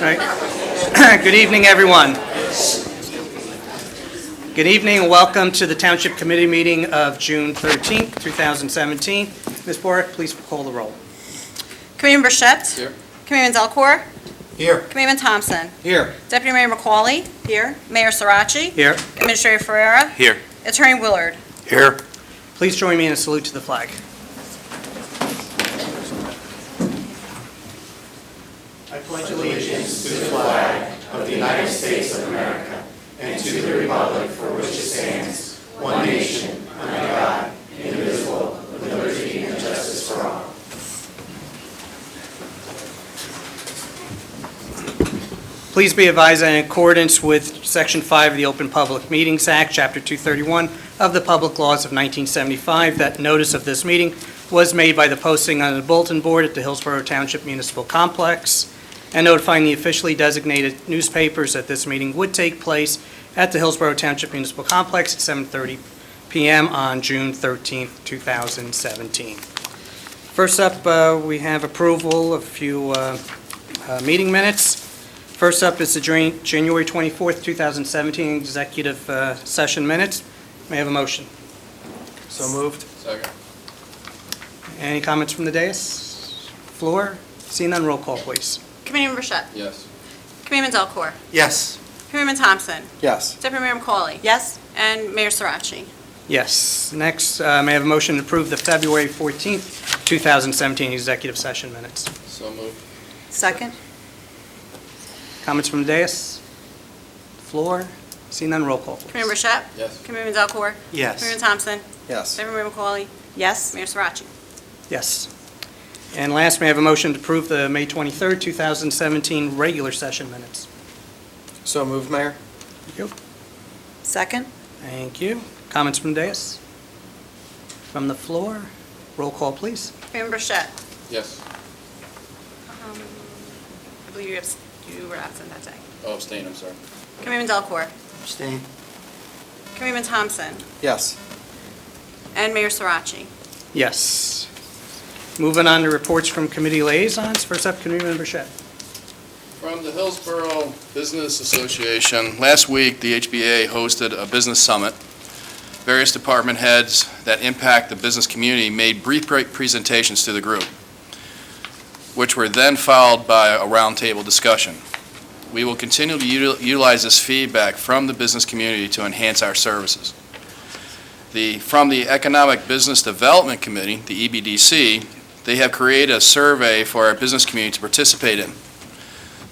Right. Good evening, everyone. Good evening and welcome to the Township Committee meeting of June 13th, 2017. Ms. Borick, please call the roll. Committeeman Burchett. Here. Committeeman Delcourt. Here. Committeeman Thompson. Here. Deputy Mayor McCauley. Here. Mayor Sirachi. Here. Administrator Ferreira. Here. Attorney Willard. Here. Please join me in a salute to the flag. I pledge allegiance to the flag of the United States of America and to the republic for which it stands, one nation, under God, indivisible, with liberty and justice for all. Please be advised that in accordance with Section 5 of the Open Public Meetings Act, Chapter 231 of the Public Laws of 1975, that notice of this meeting was made by the posting on the bulletin board at the Hillsborough Township Municipal Complex and notifying the officially designated newspapers that this meeting would take place at the Hillsborough Township Municipal Complex at 7:30 p.m. on June 13th, 2017. First up, we have approval of a few meeting minutes. First up is the January 24th, 2017 executive session minutes. May I have a motion? So moved. Second. Any comments from the dais? Floor? Seeing none, roll call, please. Committeeman Burchett. Yes. Committeeman Delcourt. Yes. Committeeman Thompson. Yes. Deputy Mayor McCauley. Yes. And Mayor Sirachi. Yes. Next, may I have a motion to approve the February 14th, 2017 executive session minutes? So moved. Second. Comments from the dais? Floor? Seeing none, roll call, please. Committeeman Burchett. Yes. Committeeman Delcourt. Yes. Committeeman Thompson. Yes. Deputy Mayor McCauley. Yes. Mayor Sirachi. Yes. And last, may I have a motion to approve the May 23rd, 2017 regular session minutes? So moved, Mayor. Thank you. Second. Thank you. Comments from the dais? From the floor? Roll call, please. Committeeman Burchett. Yes. I believe you were absent that day. Oh, abstain, I'm sorry. Committeeman Delcourt. Abstain. Committeeman Thompson. Yes. And Mayor Sirachi. Yes. Moving on to reports from committee liaisons. First up, Committeeman Burchett. From the Hillsborough Business Association, last week the HBA hosted a business summit. Various department heads that impact the business community made brief presentations to the group, which were then followed by a roundtable discussion. We will continue to utilize this feedback from the business community to enhance our services. From the Economic Business Development Committee, the EBDC, they have created a survey for our business community to participate in.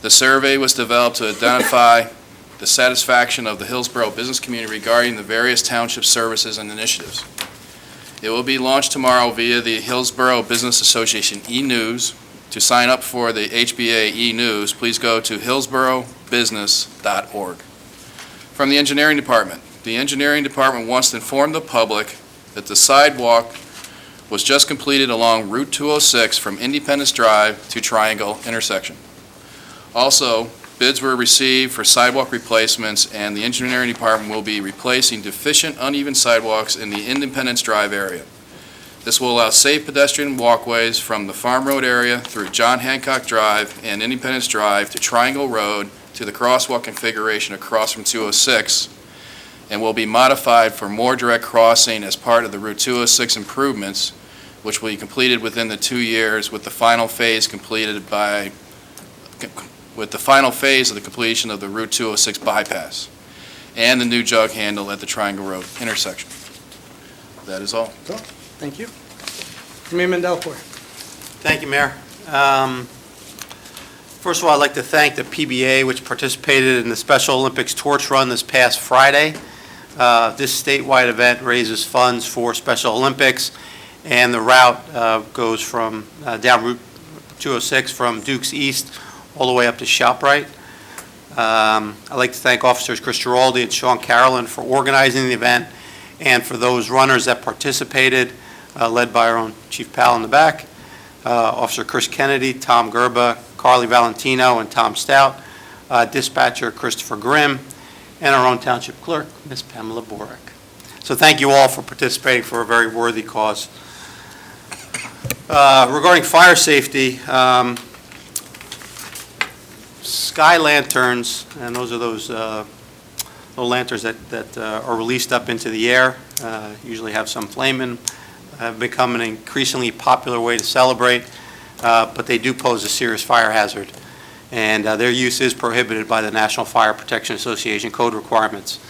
The survey was developed to identify the satisfaction of the Hillsborough business community regarding the various township services and initiatives. It will be launched tomorrow via the Hillsborough Business Association e-News. To sign up for the HBA e-News, please go to hillsboroughbusiness.org. From the Engineering Department, the Engineering Department wants to inform the public that the sidewalk was just completed along Route 206 from Independence Drive to Triangle intersection. Also, bids were received for sidewalk replacements, and the Engineering Department will be replacing deficient uneven sidewalks in the Independence Drive area. This will allow safe pedestrian walkways from the Farm Road area through John Hancock Drive and Independence Drive to Triangle Road to the crosswalk configuration across from 206, and will be modified for more direct crossing as part of the Route 206 improvements, which will be completed within the 2 years, with the final phase of the completion of the Route 206 bypass and the new jug handle at the Triangle Road intersection. That is all. Cool. Thank you. Committeeman Delcourt. Thank you, Mayor. First of all, I'd like to thank the PBA, which participated in the Special Olympics torch run this past Friday. This statewide event raises funds for Special Olympics, and the route goes from down Route 206 from Dukes East all the way up to ShopRite. I'd like to thank Officers Chris Giraldi and Sean Carolyn for organizing the event, and for those runners that participated, led by our own Chief Powell in the back, Officer Chris Kennedy, Tom Gerba, Carly Valentino, and Tom Stout, Dispatcher Christopher Grimm, and our own Township Clerk, Ms. Pamela Borick. So thank you all for participating for a very worthy cause. Regarding fire safety, sky lanterns, and those are those little lanterns that are released up into the air, usually have some flame in, have become an increasingly popular way to celebrate, but they do pose a serious fire hazard. And their use is prohibited by the National Fire Protection Association code requirements.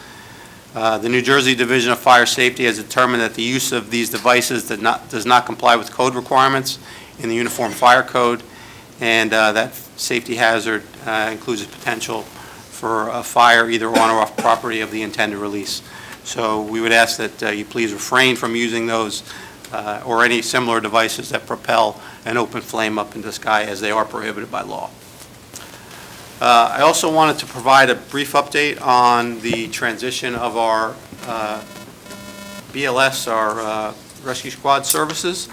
The New Jersey Division of Fire Safety has determined that the use of these devices does not comply with code requirements in the Uniform Fire Code, and that safety hazard includes a potential for a fire either on or off property of the intended release. So we would ask that you please refrain from using those or any similar devices that propel an open flame up into the sky, as they are prohibited by law. I also wanted to provide a brief update on the transition of our BLS, our Rescue Squad services.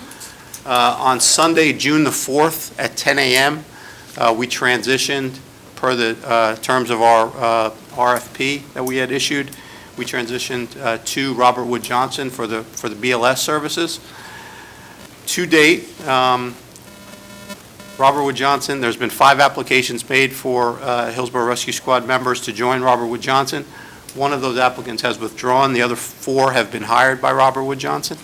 On Sunday, June the 4th at 10 a.m., we transitioned per the terms of our RFP that we had issued. We transitioned to Robert Wood Johnson for the BLS services. To date, Robert Wood Johnson, there's been 5 applications made for Hillsborough Rescue Squad members to join Robert Wood Johnson. One of those applicants has withdrawn. The other 4 have been hired by Robert Wood Johnson.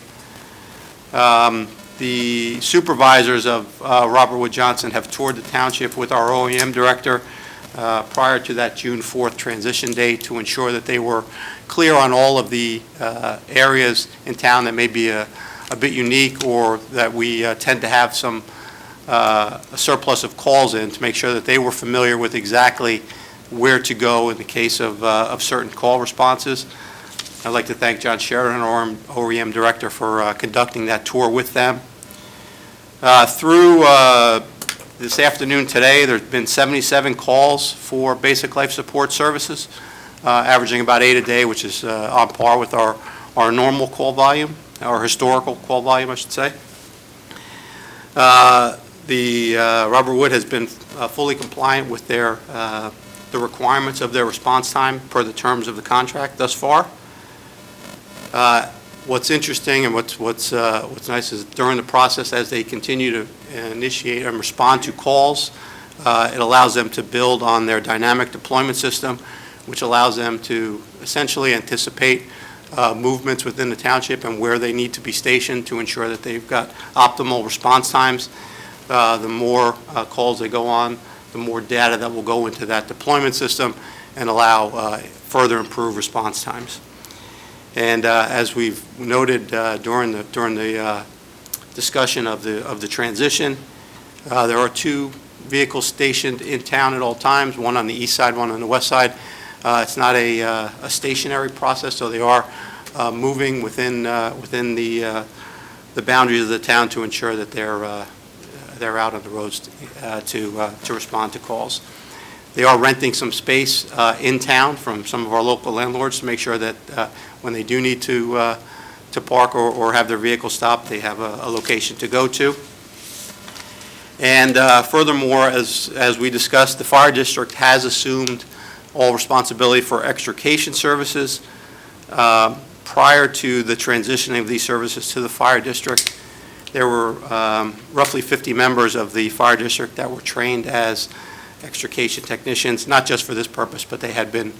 The supervisors of Robert Wood Johnson have toured the township with our OEM director prior to that June 4th transition date to ensure that they were clear on all of the areas in town that may be a bit unique, or that we tend to have some a surplus of calls in, to make sure that they were familiar with exactly where to go in the case of certain call responses. I'd like to thank John Sheridan, our OEM director, for conducting that tour with them. Through this afternoon today, there's been 77 calls for basic life support services, averaging about 8 a day, which is on par with our normal call volume, our historical call volume, I should say. Robert Wood has been fully compliant with the requirements of their response time per the terms of the contract thus far. What's interesting and what's nice is during the process, as they continue to initiate and respond to calls, it allows them to build on their dynamic deployment system, which allows them to essentially anticipate movements within the township and where they need to be stationed to ensure that they've got optimal response times. The more calls they go on, the more data that will go into that deployment system and allow further improved response times. And as we've noted during the discussion of the transition, there are 2 vehicles stationed in town at all times, one on the east side, one on the west side. It's not a stationary process, so they are moving within the boundaries of the town to ensure that they're out on the roads to respond to calls. They are renting some space in town from some of our local landlords to make sure that when they do need to park or have their vehicle stopped, they have a location to go to. And furthermore, as we discussed, the fire district has assumed all responsibility for extrication services. Prior to the transitioning of these services to the fire district, there were roughly 50 members of the fire district that were trained as extrication technicians, not just for this purpose, but they had been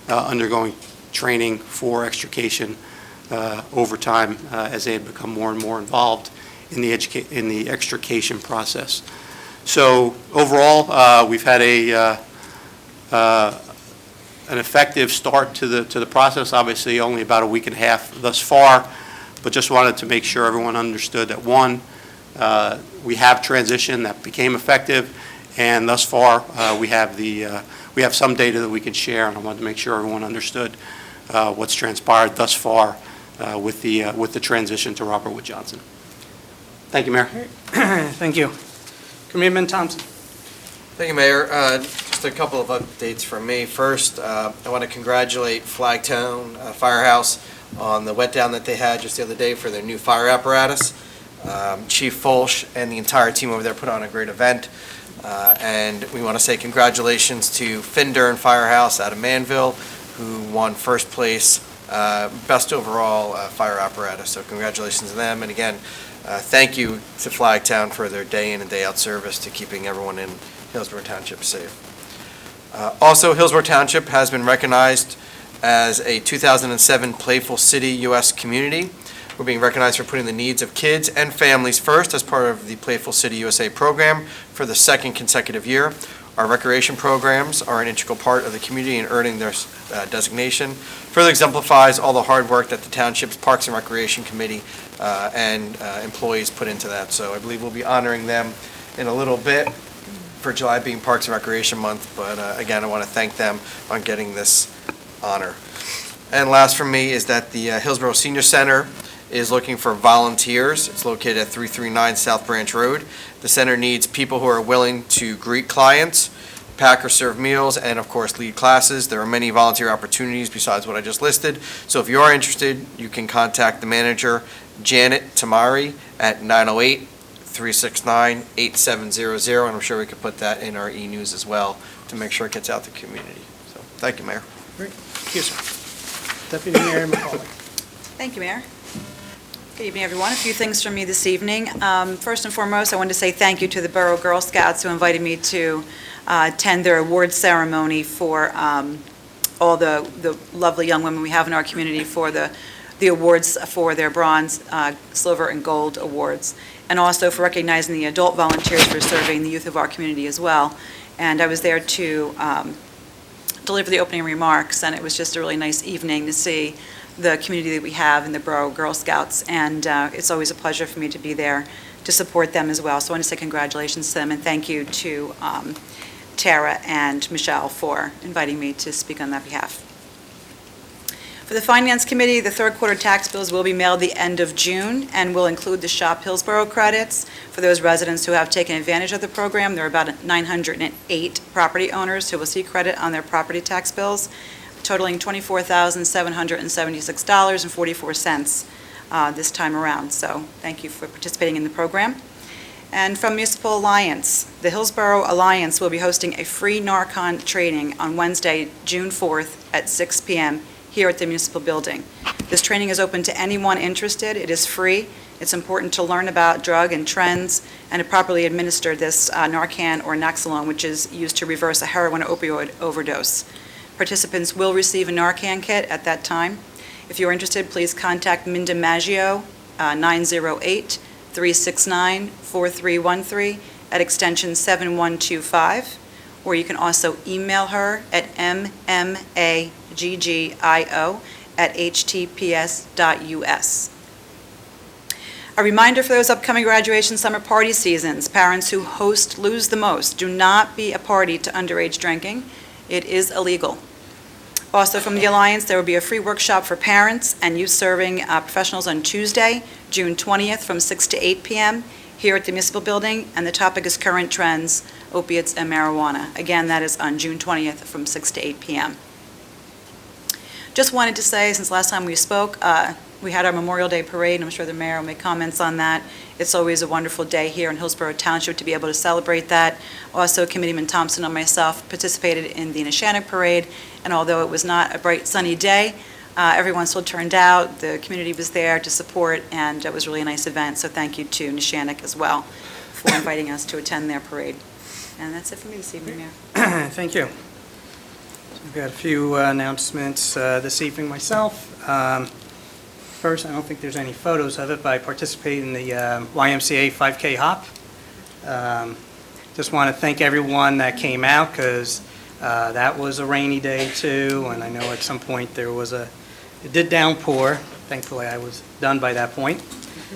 undergoing training for extrication over time as they had become more and more involved in the extrication process. So overall, we've had an effective start to the process. Obviously, only about a week and a half thus far, but just wanted to make sure everyone understood that, one, we have transition that became effective, and thus far we have some data that we can share, and I wanted to make sure everyone understood what's transpired thus far with the transition to Robert Wood Johnson. Thank you, Mayor. Thank you. Committeeman Thompson. Thank you, Mayor. Just a couple of updates from me. First, I want to congratulate Flagtown Firehouse on the wet down that they had just the other day for their new fire apparatus. Chief Folsch and the entire team over there put on a great event. And we want to say congratulations to Findern Firehouse out of Manville, who won first place, best overall fire apparatus. So congratulations to them. And again, thank you to Flagtown for their day in and day out service to keeping everyone in Hillsborough Township safe. Also, Hillsborough Township has been recognized as a 2007 Playful City U.S. Community. We're being recognized for putting the needs of kids and families first as part of the Playful City USA program for the second consecutive year. Our recreation programs are an integral part of the community and earning their designation. Further exemplifies all the hard work that the Township's Parks and Recreation Committee and employees put into that. So I believe we'll be honoring them in a little bit for July being Parks and Recreation Month. But again, I want to thank them on getting this honor. And last for me is that the Hillsborough Senior Center is looking for volunteers. It's located at 339 South Branch Road. The center needs people who are willing to greet clients, pack or serve meals, and of course lead classes. There are many volunteer opportunities besides what I just listed. So if you are interested, you can contact the manager, Janet Tamari, at 908-369-8700, and I'm sure we could put that in our e-news as well to make sure it gets out to the community. So thank you, Mayor. Great. Thank you, sir. Deputy Mayor McCauley. Thank you, Mayor. Good evening, everyone. A few things from me this evening. First and foremost, I wanted to say thank you to the Borough Girl Scouts who invited me to attend their award ceremony for all the lovely young women we have in our community for the awards for their bronze, silver, and gold awards, and also for recognizing the adult volunteers for serving the youth of our community as well. And I was there to deliver the opening remarks, and it was just a really nice evening to see the community that we have in the Borough Girl Scouts, and it's always a pleasure for me to be there to support them as well. So I want to say congratulations to them, and thank you to Tara and Michelle for inviting me to speak on that behalf. For the Finance Committee, the third quarter tax bills will be mailed the end of June and will include the Shop Hillsborough credits for those residents who have taken advantage of the program. There are about 908 property owners who will see credit on their property tax bills, totaling $24,776.44 this time around. So thank you for participating in the program. And from Municipal Alliance, the Hillsborough Alliance will be hosting a free Narcon training on Wednesday, June 4th at 6 p.m. here at the Municipal Building. This training is open to anyone interested. It is free. It's important to learn about drug and trends and to properly administer this Narcan or Naxalone, which is used to reverse a heroin opioid overdose. Participants will receive a Narcan kit at that time. If you're interested, please contact Minda Maggio, 908-369-4313 at extension 7125, or you can also email her at mmaggio@htps.us. A reminder for those upcoming graduation summer party seasons, parents who host lose the most. Do not be a party to underage drinking. It is illegal. Also from the Alliance, there will be a free workshop for parents and youth-serving professionals on Tuesday, June 20th from 6 to 8 p.m. here at the Municipal Building, and the topic is current trends, opiates, and marijuana. Again, that is on June 20th from 6 to 8 p.m. Just wanted to say, since last time we spoke, we had our Memorial Day Parade, and I'm sure the mayor will make comments on that. It's always a wonderful day here in Hillsborough Township to be able to celebrate that. Also, Committeeman Thompson and myself participated in the NESHANIC Parade, and although it was not a bright sunny day, everyone still turned out. The community was there to support, and it was really a nice event. So thank you to NESHANIC as well for inviting us to attend their parade. And that's it for me this evening, Mayor. Thank you. I've got a few announcements this evening myself. First, I don't think there's any photos of it, but I participated in the YMCA 5K hop. Just want to thank everyone that came out, because that was a rainy day too, and I know at some point it did downpour. Thankfully, I was done by that point.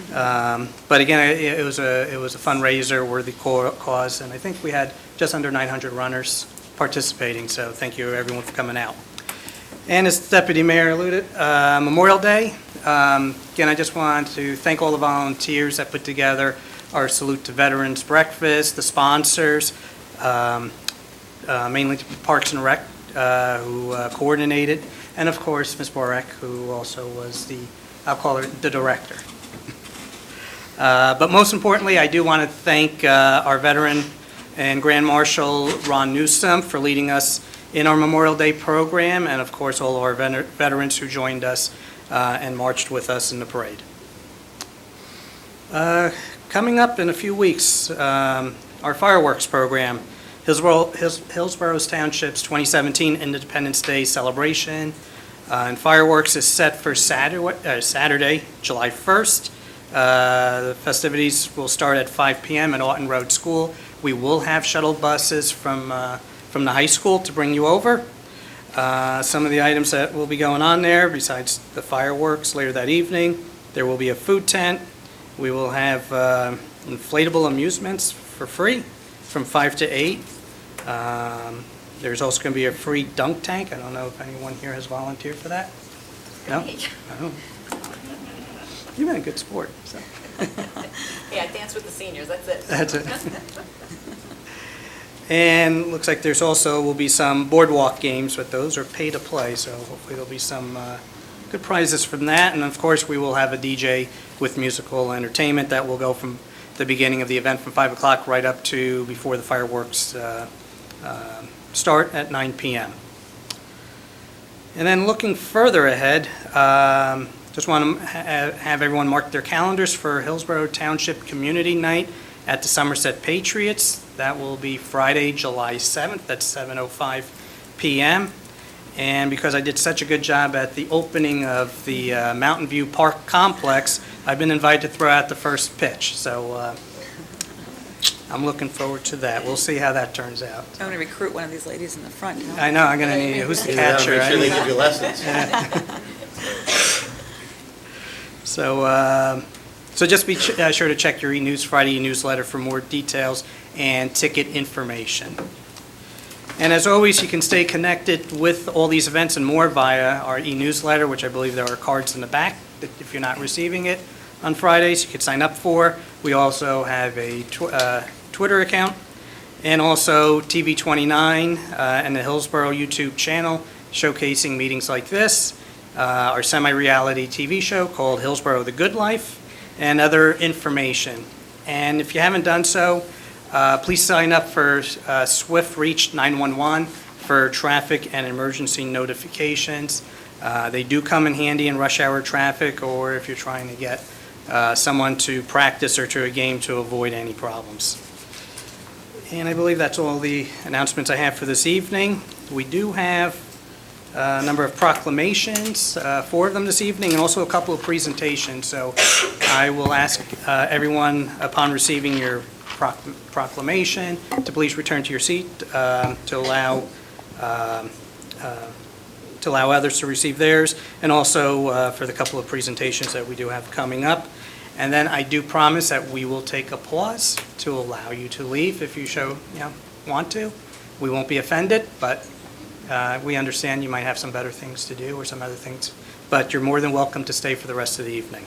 But again, it was a fundraiser, worthy cause, and I think we had just under 900 runners participating, so thank you everyone for coming out. And as the Deputy Mayor alluded, Memorial Day. Again, I just want to thank all the volunteers that put together our Salute to Veterans breakfast, the sponsors, mainly Parks and Rec, who coordinated, and of course, Ms. Borek, who also was I'll call her the director. But most importantly, I do want to thank our veteran and Grand Marshal Ron Newsom for leading us in our Memorial Day program, and of course all of our veterans who joined us and marched with us in the parade. Coming up in a few weeks, our fireworks program. Hillsborough's Townships 2017 Independence Day celebration. And fireworks is set for Saturday, July 1st. The festivities will start at 5 p.m. at Alton Road School. We will have shuttle buses from the high school to bring you over. Some of the items that will be going on there, besides the fireworks later that evening, there will be a food tent. We will have inflatable amusements for free from 5 to 8. There's also going to be a free dunk tank. I don't know if anyone here has volunteered for that. No? Oh. You've been a good sport, so. Yeah, dance with the seniors, that's it. That's it. And looks like there's also will be some boardwalk games, but those are pay to play, so hopefully there'll be some good prizes from that. And of course, we will have a DJ with musical entertainment that will go from the beginning of the event from 5 o'clock right up to before the fireworks start at 9 p.m. And then looking further ahead, just want to have everyone mark their calendars for Hillsborough Township Community Night at the Somerset Patriots. That will be Friday, July 7th at 7:05 p.m. And because I did such a good job at the opening of the Mountain View Park Complex, I've been invited to throw out the first pitch. So I'm looking forward to that. We'll see how that turns out. I'm going to recruit one of these ladies in the front. Huh? I know, I'm going to need, who's the catcher? Make sure they give you lessons. So just be sure to check your e-News Friday newsletter for more details and ticket information. And as always, you can stay connected with all these events and more via our e-newsletter, which I believe there are cards in the back that if you're not receiving it on Fridays, you can sign up for. We also have a Twitter account and also TV 29 and the Hillsborough YouTube channel showcasing meetings like this, our semi-reality TV show called Hillsborough The Good Life, and other information. And if you haven't done so, please sign up for Swift Reach 911 for traffic and emergency notifications. They do come in handy in rush hour traffic or if you're trying to get someone to practice or to a game to avoid any problems. And I believe that's all the announcements I have for this evening. We do have a number of proclamations, 4 of them this evening, and also a couple of presentations. So I will ask everyone upon receiving your proclamation to please return to your seat to allow others to receive theirs, and also for the couple of presentations that we do have coming up. And then I do promise that we will take applause to allow you to leave if you want to. We won't be offended, but we understand you might have some better things to do or some other things, but you're more than welcome to stay for the rest of the evening.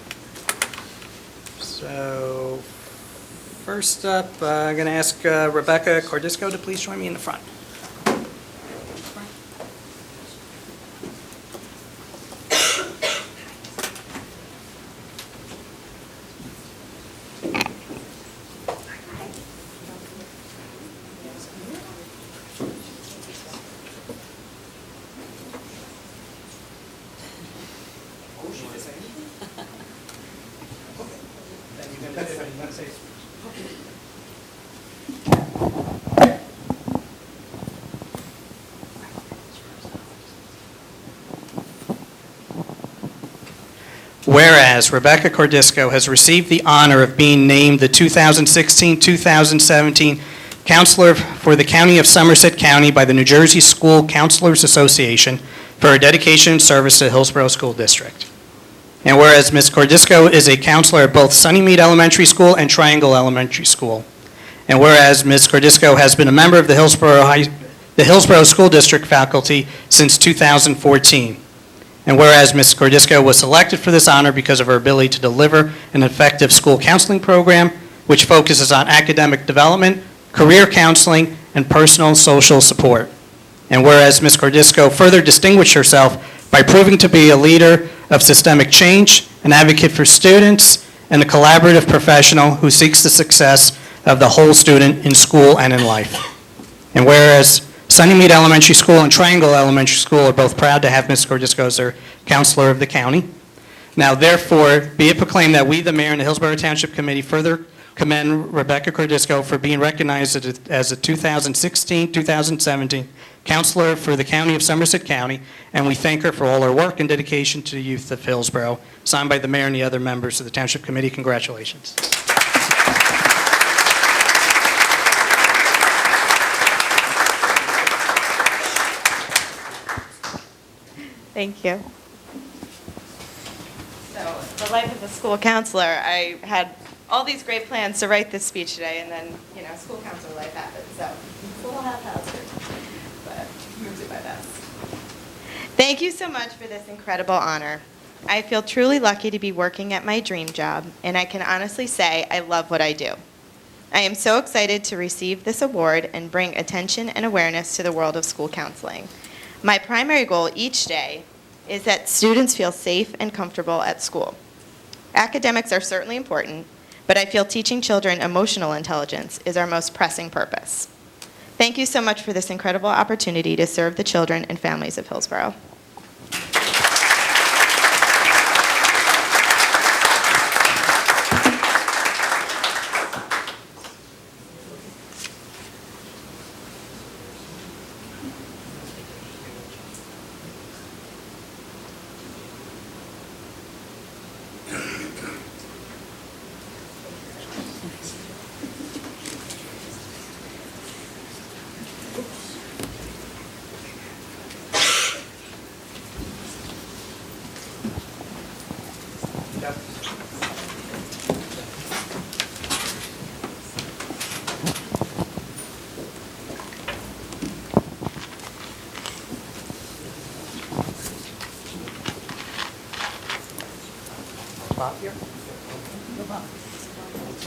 So first up, I'm going to ask Rebecca Cordisco to please join me in the front. Whereas Rebecca Cordisco has received the honor of being named the 2016-2017 Counselor for the County of Somerset County by the New Jersey School Counselors Association for her dedication and service to Hillsborough School District. And whereas Ms. Cordisco is a counselor at both Sunnymead Elementary School and Triangle Elementary School. And whereas Ms. Cordisco has been a member of the Hillsborough School District faculty since 2014. And whereas Ms. Cordisco was selected for this honor because of her ability to deliver an effective school counseling program, which focuses on academic development, career counseling, and personal and social support. And whereas Ms. Cordisco further distinguished herself by proving to be a leader of systemic change, an advocate for students, and a collaborative professional who seeks the success of the whole student in school and in life. And whereas Sunnymead Elementary School and Triangle Elementary School are both proud to have Ms. Cordisco as their counselor of the county. Now, therefore, be it proclaimed that we, the mayor and the Hillsborough Township Committee, further commend Rebecca Cordisco for being recognized as a 2016-2017 Counselor for the County of Somerset County, and we thank her for all her work and dedication to the youth of Hillsborough. Signed by the mayor and the other members of the Township Committee. Congratulations. Thank you. So, the life of a school counselor, I had all these great plans to write this speech today, and then, school counselor life happened, so it's a little haphazard, but I'm going to do my best. Thank you so much for this incredible honor. I feel truly lucky to be working at my dream job, and I can honestly say I love what I do. I am so excited to receive this award and bring attention and awareness to the world of school counseling. My primary goal each day is that students feel safe and comfortable at school. Academics are certainly important, but I feel teaching children emotional intelligence is our most pressing purpose. Thank you so much for this incredible opportunity to serve the children and families of Hillsborough.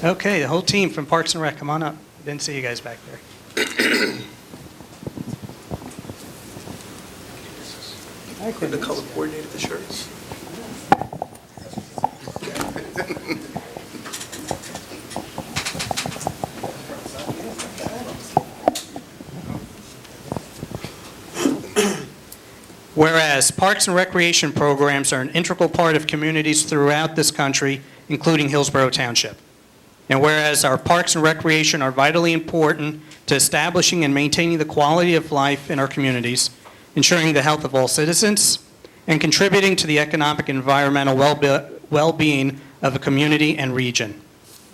Okay, the whole team from Parks and Rec, come on up. Didn't see you guys back there. And the color coordinated the shirts. Whereas Parks and Recreation programs are an integral part of communities throughout this country, including Hillsborough Township. And whereas our parks and recreation are vitally important to establishing and maintaining the quality of life in our communities, ensuring the health of all citizens, and contributing to the economic and environmental well-being of a community and region.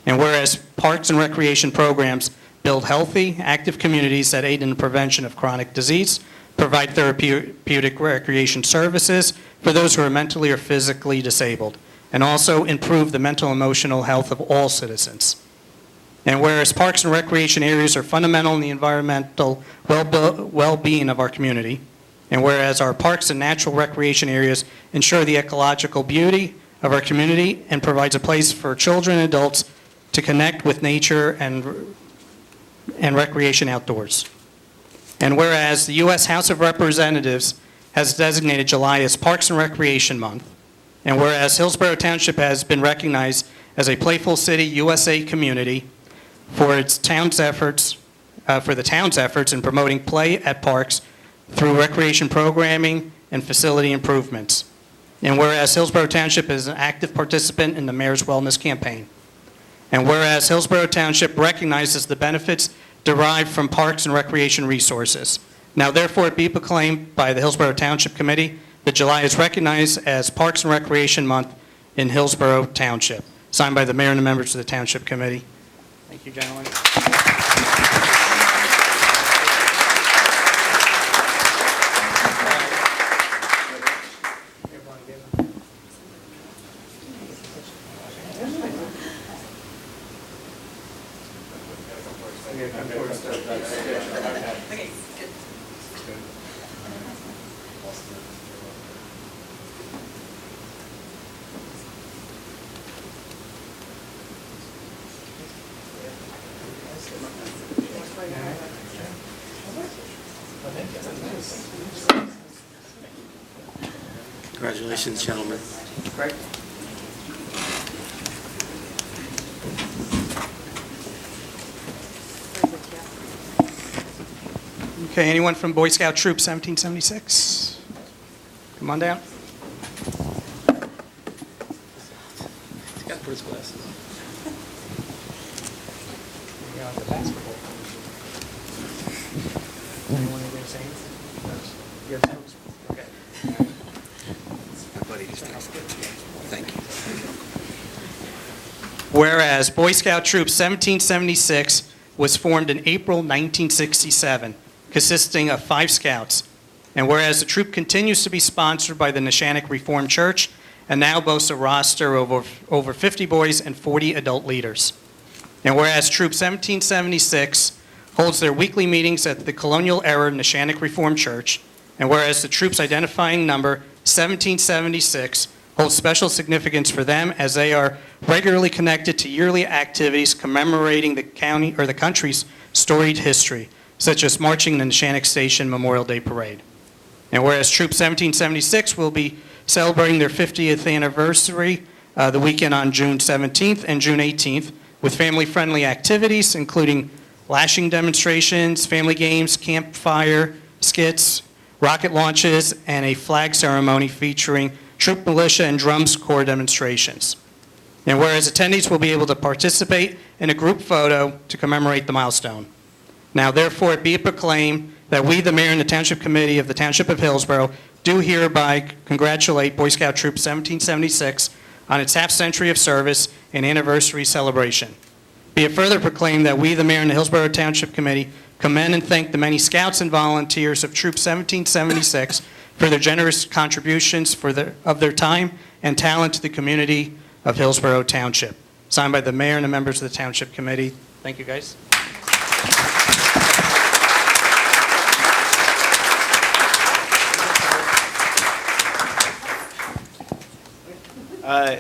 And whereas parks and recreation programs build healthy, active communities that aid in the prevention of chronic disease, provide therapeutic recreation services for those who are mentally or physically disabled, and also improve the mental and emotional health of all citizens. And whereas parks and recreation areas are fundamental in the environmental well-being of our community, and whereas our parks and natural recreation areas ensure the ecological beauty of our community and provides a place for children and adults to connect with nature and recreation outdoors. And whereas the U.S. House of Representatives has designated July as Parks and Recreation Month, and whereas Hillsborough Township has been recognized as a Playful City USA community for its town's efforts, in promoting play at parks through recreation programming and facility improvements. And whereas Hillsborough Township is an active participant in the Mayor's Wellness Campaign. And whereas Hillsborough Township recognizes the benefits derived from parks and recreation resources. Now therefore it be proclaimed by the Hillsborough Township Committee that July is recognized as Parks and Recreation Month in Hillsborough Township. Signed by the mayor and the members of the Township Committee. Thank you, gentlemen. Congratulations, gentlemen. Great. Okay, anyone from Boy Scout Troop 1776? Come on down. He's got to put his glasses on. Whereas Boy Scout Troop 1776 was formed in April 1967, consisting of 5 scouts. And whereas the troop continues to be sponsored by the NESHANIC Reformed Church and now boasts a roster of over 50 boys and 40 adult leaders. And whereas Troop 1776 holds their weekly meetings at the colonial-era NESHANIC Reformed Church, and whereas the troop's identifying number, 1776, holds special significance for them as they are regularly connected to yearly activities commemorating the county or the country's storied history, such as marching the NESHANIC Station Memorial Day Parade. And whereas Troop 1776 will be celebrating their 50th anniversary the weekend on June 17th and June 18th with family-friendly activities, including lashing demonstrations, family games, campfire, skits, rocket launches, and a flag ceremony featuring troop militia and drums corps demonstrations. And whereas attendees will be able to participate in a group photo to commemorate the milestone. Now therefore be it proclaimed that we, the mayor and the Township Committee of the Township of Hillsborough, do hereby congratulate Boy Scout Troop 1776 on its half-century of service and anniversary celebration. Be it further proclaimed that we, the mayor and the Hillsborough Township Committee, commend and thank the many scouts and volunteers of Troop 1776 for their generous contributions of their time and talent to the community of Hillsborough Township. Signed by the mayor and the members of the Township Committee. Thank you, guys.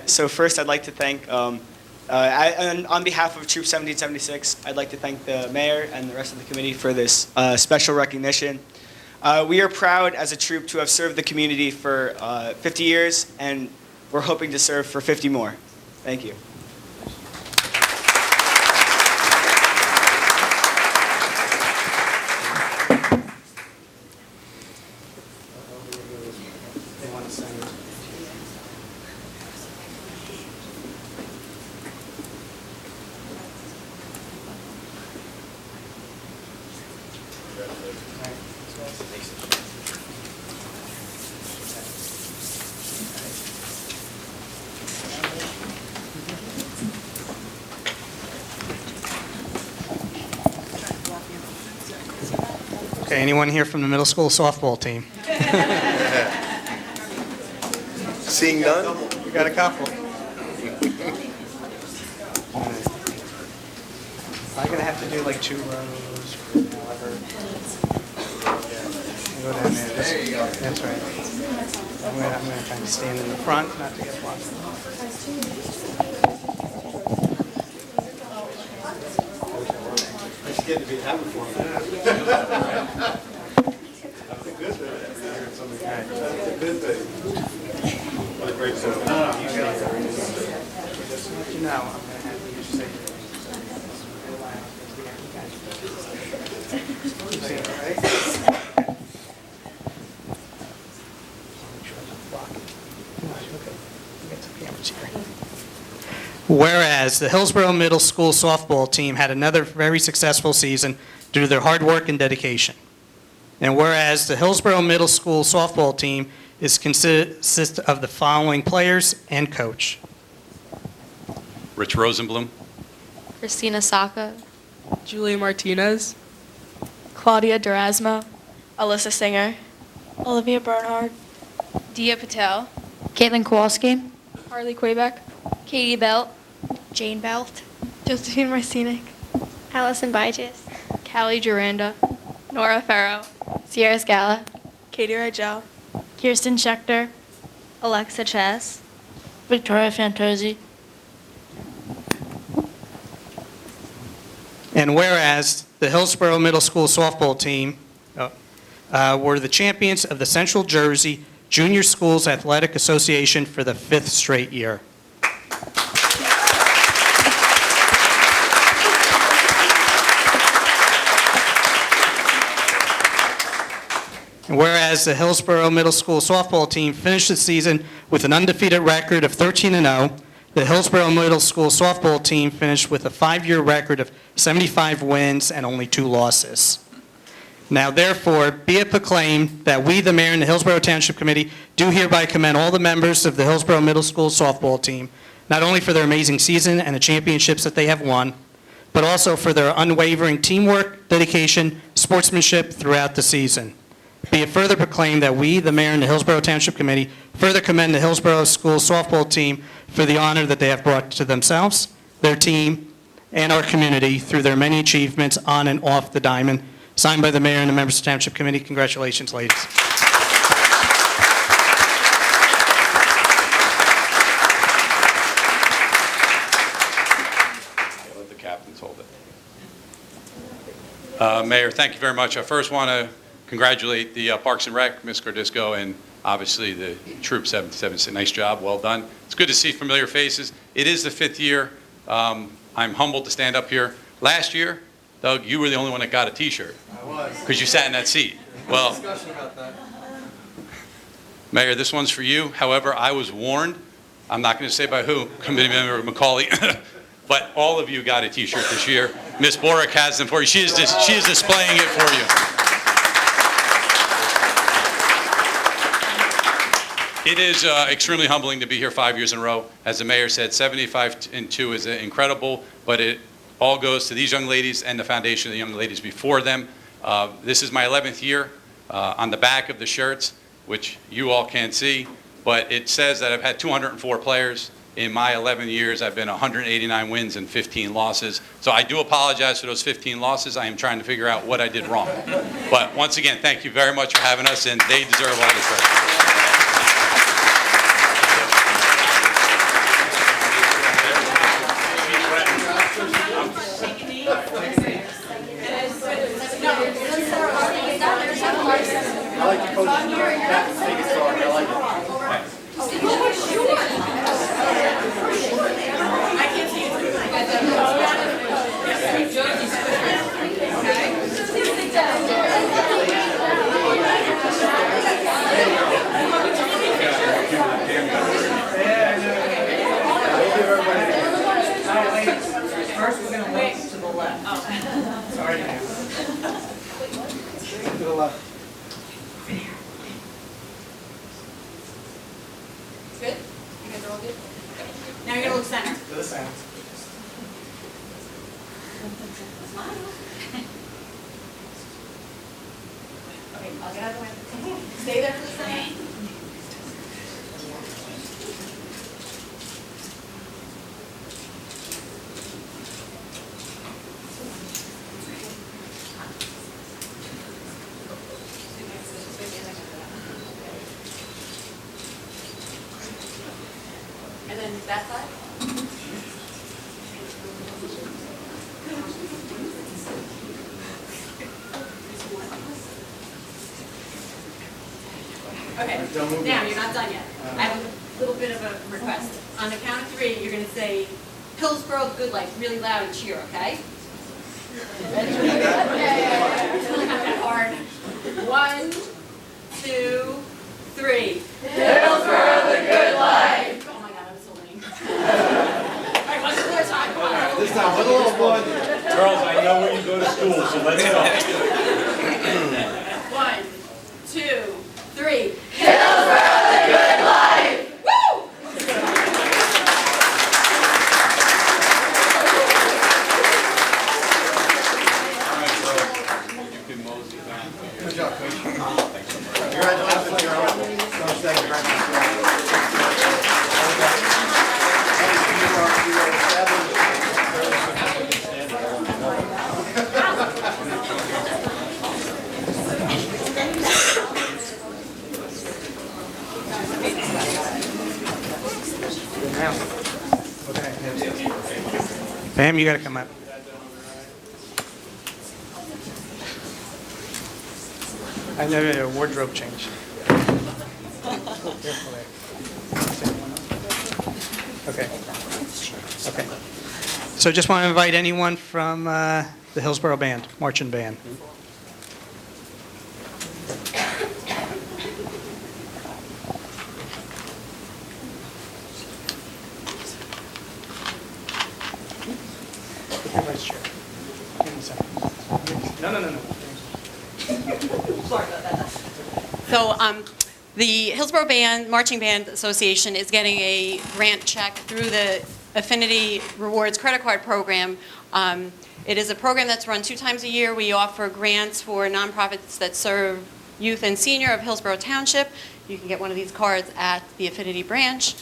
So first, I'd like to thank, on behalf of Troop 1776, I'd like to thank the mayor and the rest of the committee for this special recognition. We are proud as a troop to have served the community for 50 years, and we're hoping to serve for 50 more. Thank you. Okay, anyone here from the middle school softball team? Seeing none? We got a couple. I'm gonna have to do like 2 rows, however. Go down there. There you go. That's right. I'm gonna kind of stand in the front, not to get blocked. It's good to be happy for you. What a great show. You guys are just to let you know, I'm gonna have you say. You see it, right? Whereas the Hillsborough Middle School softball team had another very successful season due to their hard work and dedication. And whereas the Hillsborough Middle School softball team consists of the following players and coach. Rich Rosenblum, Christina Saka, Julia Martinez, Claudia Durasmo, Alyssa Singer, Olivia Bernhard, Dia Patel, Caitlin Kowalski, Harley Quebec, Katie Belt, Jane Belt, Josephine Marcinic, Allison Biges, Callie Duranda, Nora Farrow, Sierra Scala, Katie Rigel, Kirsten Schechter, Alexa Chess, Victoria Fantozzi. And whereas the Hillsborough Middle School softball team were the champions of the Central Jersey Junior Schools Athletic Association for the 5th straight year. And whereas the Hillsborough Middle School softball team finished the season with an undefeated record of 13-0, the Hillsborough Middle School softball team finished with a 5-year record of 75 wins and only 2 losses. Now therefore, be it proclaimed that we, the mayor and the Hillsborough Township Committee, do hereby commend all the members of the Hillsborough Middle School softball team, not only for their amazing season and the championships that they have won, but also for their unwavering teamwork, dedication, sportsmanship throughout the season. Be it further proclaimed that we, the mayor and the Hillsborough Township Committee, further commend the Hillsborough School softball team for the honor that they have brought to themselves, their team, and our community through their many achievements on and off the diamond. Signed by the mayor and the members of the Township Committee. Congratulations, ladies. Let the captains hold it. Mayor, thank you very much. I first want to congratulate the Parks and Rec, Ms. Gordisco, and obviously the Troop 77. Nice job, well done. It's good to see familiar faces. It is the 5th year. I'm humbled to stand up here. Last year, Doug, you were the only one that got a T-shirt. I was. Because you sat in that seat. Well, Discussion about that. Mayor, this one's for you. However, I was warned, I'm not going to say by who, Committee Member Macaulay, but all of you got a T-shirt this year. Ms. Borick has them for you. She is displaying it for you. It is extremely humbling to be here 5 years in a row. As the mayor said, 75-2 is incredible, but it all goes to these young ladies and the foundation of the young ladies before them. This is my 11th year. On the back of the shirts, which you all can't see, but it says that I've had 204 players. In my 11 years, I've been 189 wins and 15 losses. So I do apologize for those 15 losses. I am trying to figure out what I did wrong. But once again, thank you very much for having us, and they deserve all the credit. I like the coach. Captain's take it so I like it. I can't see First, we're going to wait to the left. Sorry. To the left. Good? You guys are all good? Now you're going to look center. To the center. Okay, I'll get out of the way. Stay there for the second. And then that side? Okay, now you're not done yet. I have a little bit of a request. On the count of 3, you're going to say Hillsborough Good Life really loud and cheer, okay? Ready? It's really not that hard. 1, 2, 3. Hillsborough the Good Life. Oh my God, I'm so lame. All right, one more time. Come on. This time, with a little blood. Girls, I know where you go to school, so let's go. 1, 2, 3. Hillsborough the Good Life! Woo! Good job, Coach. Congratulations, Carol. Thank you very much. Pam, you got to come up. I know a wardrobe change. Okay. Okay. So just want to invite anyone from the Hillsborough Band, marching band. Vice Chair. No. So the Hillsborough Marching Band Association is getting a grant check through the Affinity Rewards credit card program. It is a program that's run 2 times a year. We offer grants for nonprofits that serve youth and senior of Hillsborough Township. You can get one of these cards at the Affinity branch.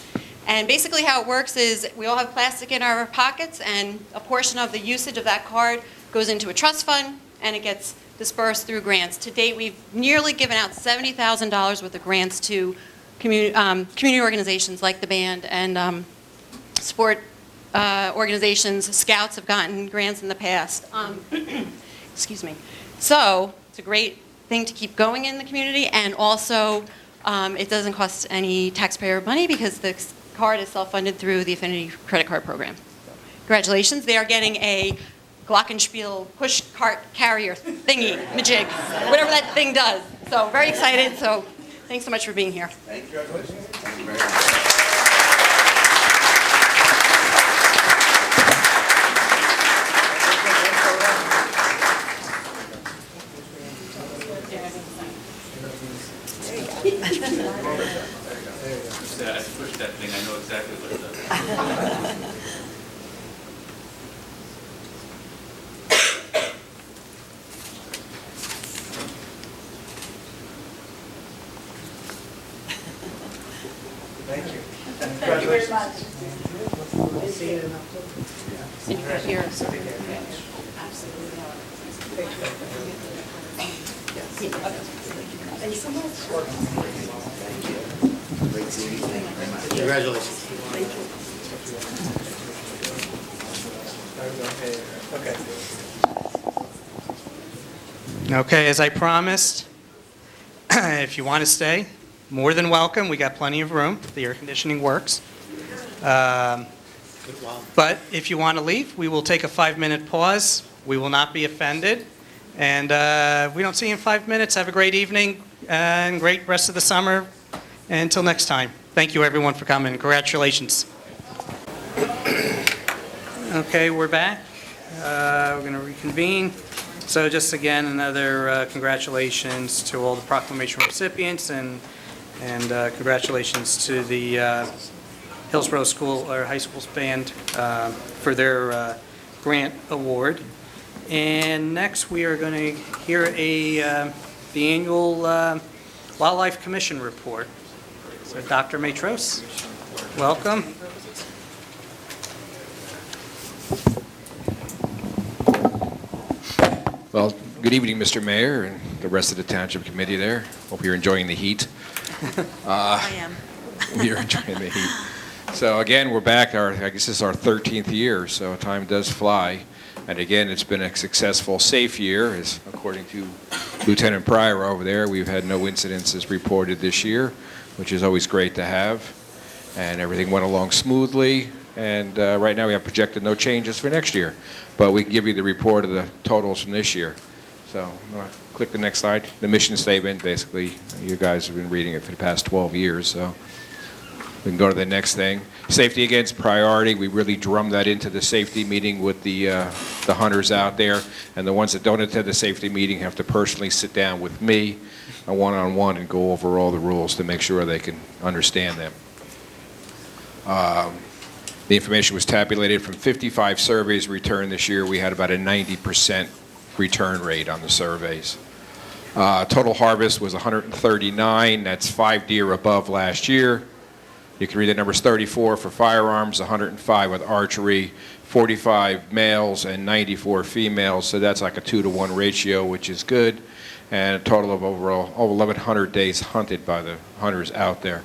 And basically how it works is we all have plastic in our pockets, and a portion of the usage of that card goes into a trust fund, and it gets dispersed through grants. To date, we've nearly given out $70,000 worth of grants to community organizations like the band and sport organizations. Scouts have gotten grants in the past. Excuse me. So it's a great thing to keep going in the community, and also it doesn't cost any taxpayer money because the card is self-funded through the Affinity credit card program. Congratulations. They are getting a glockenspiel push cart carrier thingy, majig, whatever that thing does. So very excited. So thanks so much for being here. Thank you. Thank you very I pushed that thing, I know exactly what it does. Thank you. Thank you very much. Thank you so much. Congratulations. Okay, as I promised, if you want to stay, more than welcome. We got plenty of room. The air conditioning works. But if you want to leave, we will take a 5-minute pause. We will not be offended. And we don't see you in 5 minutes. Have a great evening and great rest of the summer. And until next time, thank you everyone for coming. Congratulations. Okay, we're back. We're going to reconvene. So just again, another congratulations to all the proclamation recipients, and congratulations to the Hillsborough School or High School's band for their grant award. And next, we are going to hear the annual Wildlife Commission report. So Dr. Matros, welcome. Well, good evening, Mr. Mayor and the rest of the Township Committee there. Hope you're enjoying the heat. I am. You're enjoying the heat. So again, we're back. I guess this is our 13th year, so time does fly. And again, it's been a successful, safe year, as according to Lieutenant Pryor over there. We've had no incidences reported this year, which is always great to have. And everything went along smoothly. And right now we have projected no changes for next year. But we can give you the report of the totals from this year. So click the next slide. The mission statement, basically, you guys have been reading it for the past 12 years. So we can go to the next thing. Safety against priority. We really drummed that into the safety meeting with the hunters out there. And the ones that don't attend the safety meeting have to personally sit down with me, a one-on-one, and go over all the rules to make sure they can understand them. The information was tabulated from 55 surveys returned this year. We had about a 90% return rate on the surveys. Total harvest was 139. That's 5 deer above last year. You can read the numbers: 34 for firearms, 105 with archery, 45 males and 94 females. So that's like a 2-to-1 ratio, which is good. And a total of overall over 1,100 days hunted by the hunters out there.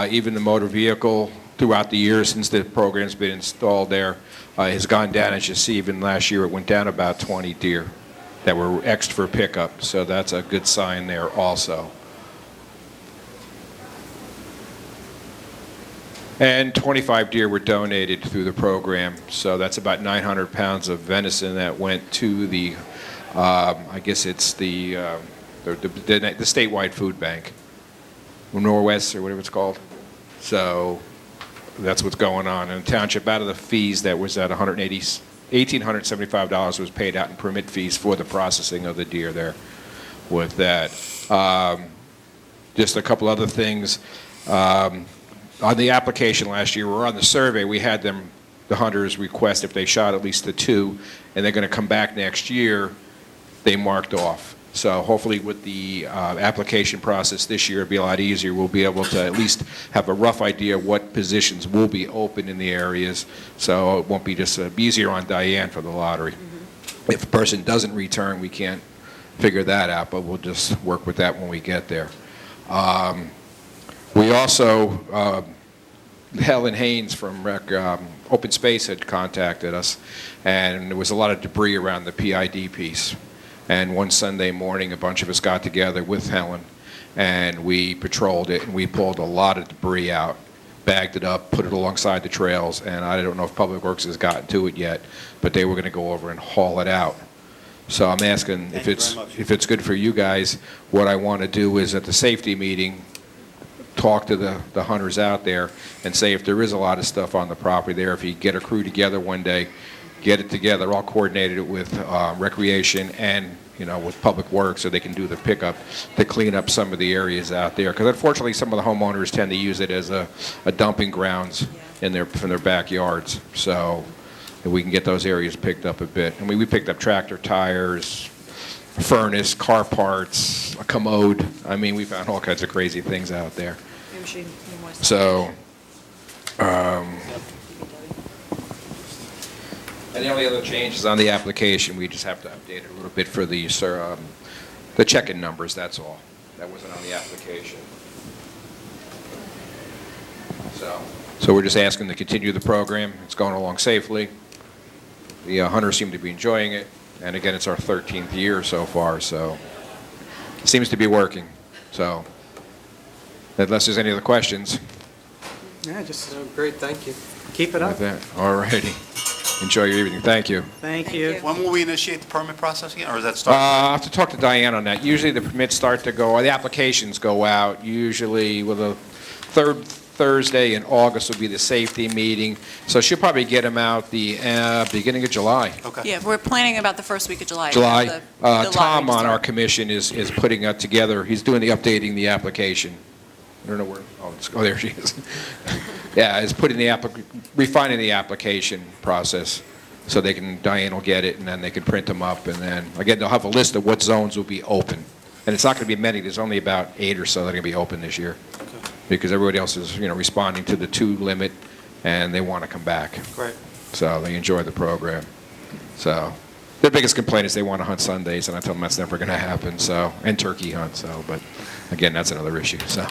Even the motor vehicle throughout the years since the program's been installed there has gone down. As you see, even last year it went down about 20 deer that were X'd for pickup. So that's a good sign there also. And 25 deer were donated through the program. So that's about 900 pounds of venison that went to the, I guess it's the statewide food bank, Norwest or whatever it's called. So that's what's going on. In the township, out of the fees that was at $1,875 was paid out in permit fees for the processing of the deer there. with that. Just a couple other things. On the application last year, or on the survey, we had them, the hunters request if they shot at least the 2, and they're going to come back next year, they marked off. So hopefully with the application process this year, it'll be a lot easier. We'll be able to at least have a rough idea what positions will be open in the areas, so it won't be just easier on Diane for the lottery. If a person doesn't return, we can't figure that out, but we'll just work with that when we get there. We also, Helen Haynes from Open Space had contacted us, and there was a lot of debris around the PID piece. And one Sunday morning, a bunch of us got together with Helen, and we patrolled it, and we pulled a lot of debris out, bagged it up, put it alongside the trails, and I don't know if Public Works has gotten to it yet, but they were going to go over and haul it out. So I'm asking if it's good for you guys, what I want to do is at the safety meeting, talk to the hunters out there and say if there is a lot of stuff on the property there, if you get a crew together one day, get it together, all coordinated with recreation and, with Public Works so they can do the pickup to clean up some of the areas out there. Because unfortunately, some of the homeowners tend to use it as a dumping grounds from their backyards. So if we can get those areas picked up a bit. I mean, we picked up tractor tires, a furnace, car parts, a commode. I mean, we found all kinds of crazy things out there. So, and the only other changes on the application, we just have to update it a little bit for the check-in numbers, that's all. That wasn't on the application. So we're just asking to continue the program. It's going along safely. The hunters seem to be enjoying it. And again, it's our 13th year so far, so it seems to be working. So, unless there's any other questions. Yeah, just Great, thank you. keep it up. All righty. Enjoy your evening. Thank you. Thank you. When will we initiate the permit process again, or does that I start? have to talk to Diane on that. Usually the permits start to go, or the applications go out, usually with a third Thursday in August will be the safety meeting. So she'll probably get them out the beginning of July. Okay. Yeah, we're planning about the first week of July. July. The lottery Tom to on our start. commission is putting that together. He's doing updating the application. I don't know where, oh, there she is. Yeah, is putting refining the application process so Diane will get it and then they can print them up and then, again, they'll have a list of what zones will be open. And it's not going to be many, there's only about 8 or so that are going to be open this year. Okay. Because everybody else is, responding to the 2 limit and they want to come back. Great. So they enjoy the program. So their biggest complaint is they want to hunt Sundays, and I tell them that's never going to happen. So, and turkey hunt. So, but again, that's another issue. So,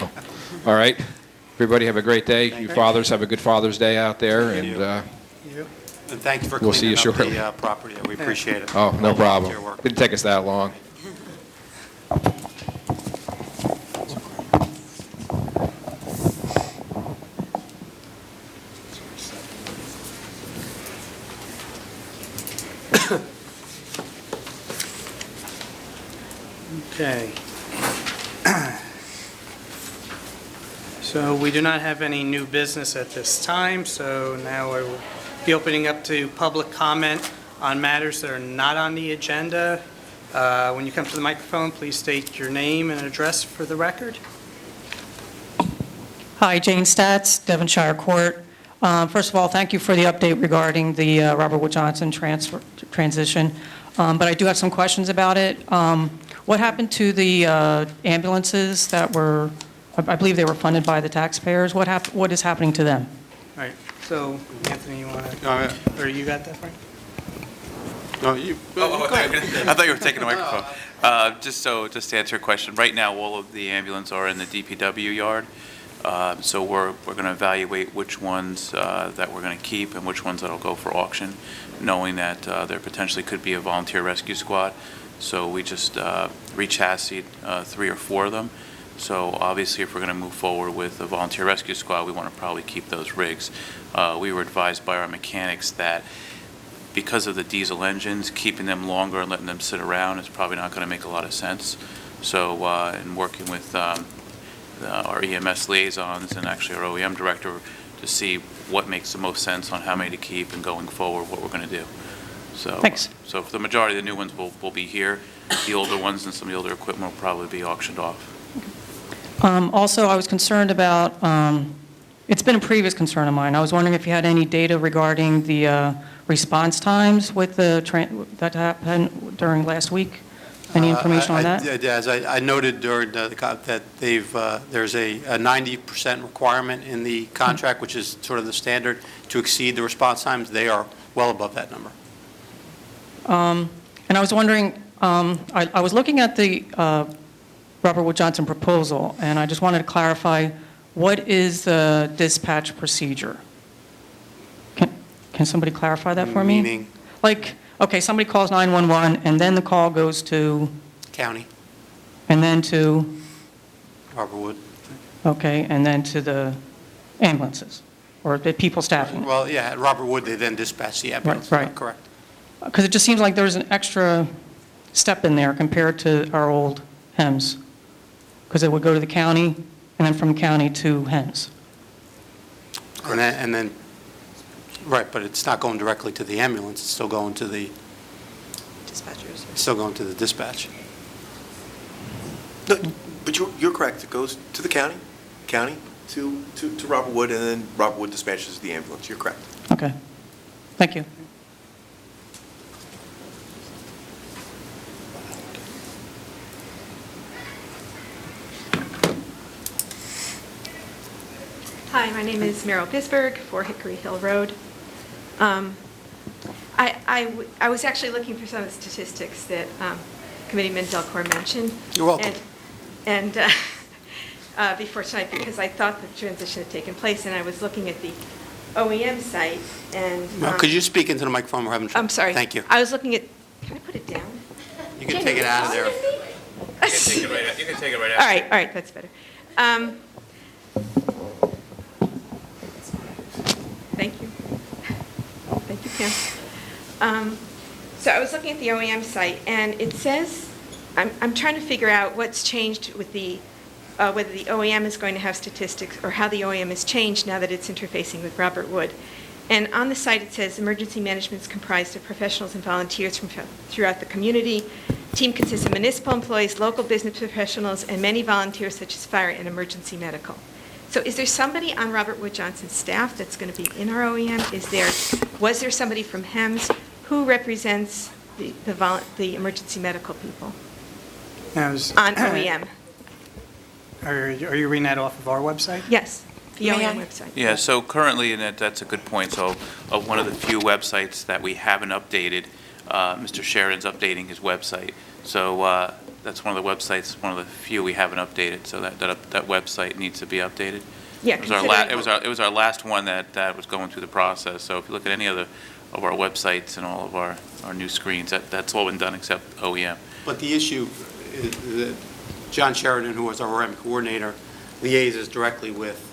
all right, everybody have a great day. You fathers have a good Father's Day out there, and And thank you for We'll see you cleaning up shortly. the property. We appreciate it. oh, no All volunteer problem. work. Didn't take us that long. Okay. So we do not have any new business at this time, so now I will be opening up to public comment on matters that are not on the agenda. When you come to the microphone, please state your name and address for the record. Hi, Jane Statz, Devonshire Court. First of all, thank you for the update regarding the Robert Wood Johnson transition, but I do have some questions about it. What happened to the ambulances that were, I believe they were funded by the taxpayers? What is happening to them? All right, so Anthony, you want to, No, or you got that, Frank? no, you. I thought you were taking the microphone. Just to answer your question, right now, all of the ambulance are in the DPW yard. So we're going to evaluate which ones that we're going to keep and which ones that'll go for auction, knowing that there potentially could be a volunteer rescue squad. So we just rechassied 3 or 4 of them. So obviously, if we're going to move forward with a volunteer rescue squad, we want to probably keep those rigs. We were advised by our mechanics that because of the diesel engines, keeping them longer and letting them sit around is probably not going to make a lot of sense. So in working with our EMS liaisons and actually our OEM director to see what makes the most sense on how many to keep and going forward, what we're going to do. So, Thanks. So for the majority of the new ones will be here. The older ones and some of the older equipment will probably be auctioned off. Also, I was concerned about, it's been a previous concern of mine. I was wondering if you had any data regarding the response times with that happened during last week? Any information on that? As I noted during that there's a 90% requirement in the contract, which is sort of the standard to exceed the response times. They are well above that number. And I was wondering, I was looking at the Robert Wood Johnson proposal, and I just wanted to clarify, what is the dispatch procedure? Can somebody clarify that for me? Meaning? Like, okay, somebody calls 911, and then the call goes to, County, and then to, Robert Wood. okay, and then to the ambulances, or the people staffing it? Well, yeah, at Robert Wood, they then dispatch the ambulance. Right. Correct. Because it just seems like there's an extra step in there compared to our old HEMS, because it would go to the county, and then from county to HEMS. And then, right, but it's not going directly to the ambulance, it's still going to the Dispatchers. It's still going to the dispatch. No, but you're correct. It goes to the county to Robert Wood, and then Robert Wood dispatches the ambulance. You're correct. Okay. Thank you. Hi, my name is Meryl Bisberg, 4 Hickory Hill Road. I was actually looking for some of the statistics that Committeeman Delcor mentioned. You're welcome. And before tonight, because I thought the transition had taken place, and I was looking at the OEM site, and... Could you speak into the microphone? We're having trouble. I'm sorry. Thank you. I was looking at... Can I put it down? You can take it out of there. You can take it right out. You can take it right out. All right, that's better. Thank you. Thank you, Pam. So I was looking at the OEM site, and it says, I'm trying to figure out what's changed with the, whether the OEM is going to have statistics, or how the OEM has changed now that it's interfacing with Robert Wood. And on the site it says, emergency management is comprised of professionals and volunteers from throughout the community. Team consists of municipal employees, local business professionals, and many volunteers such as fire and emergency medical. So is there somebody on Robert Wood Johnson's staff that's going to be in our OEM? Was there somebody from HEMS? Who represents the emergency medical people on OEM? Are you reading that off of our website? Yes, the OEM website. Yeah, so currently, and that's a good point, so one of the few websites that we haven't updated, Mr. Sheridan's updating his website. So that's one of the websites, one of the few we haven't updated, so that website needs to be updated. Yeah, it was our last one that was going through the process. So if you look at any of our websites and all of our new screens, that's all been done except OEM. But the issue is that John Sheridan, who was our OEM coordinator, liaises directly with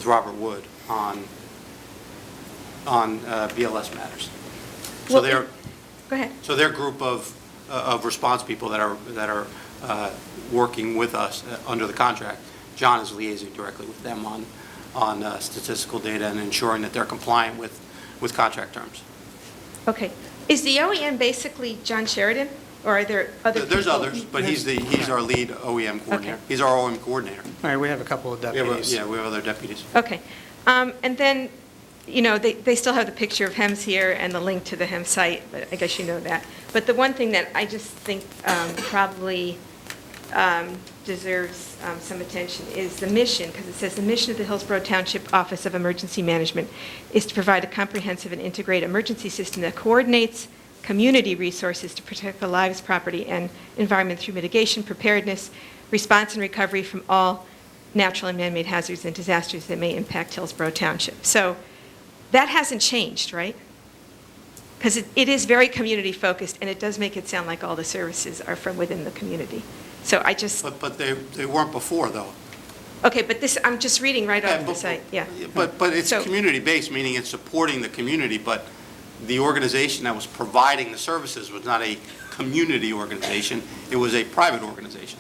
Robert Wood on BLS matters. So Go ahead. So their group of response people that are working with us under the contract, John is liaising directly with them on statistical data and ensuring that they're compliant with contract terms. Okay. Is the OEM basically John Sheridan, or are there other people? There's others, but he's our lead OEM coordinator. Okay. He's our OEM coordinator. All right, we have a couple of deputies. We have other deputies. Okay. And then, you know, they still have the picture of HEMS here and the link to the HEMS site, but I guess you know that. But the one thing that I just think probably deserves some attention is the mission, because it says the mission of the Hillsborough Township Office of Emergency Management is to provide a comprehensive and integrated emergency system that coordinates community resources to protect the lives, property, and environment through mitigation, preparedness, response, and recovery from all natural and man-made hazards and disasters that may impact Hillsborough Township. So that hasn't changed, right? Because it is very community-focused, and it does make it sound like all the services are from within the community. So I just... But they weren't before, though. Okay, but this, I'm just reading right off the site, yeah. But it's community-based, meaning it's supporting the community, but the organization that was providing the services was not a community organization, it was a private organization.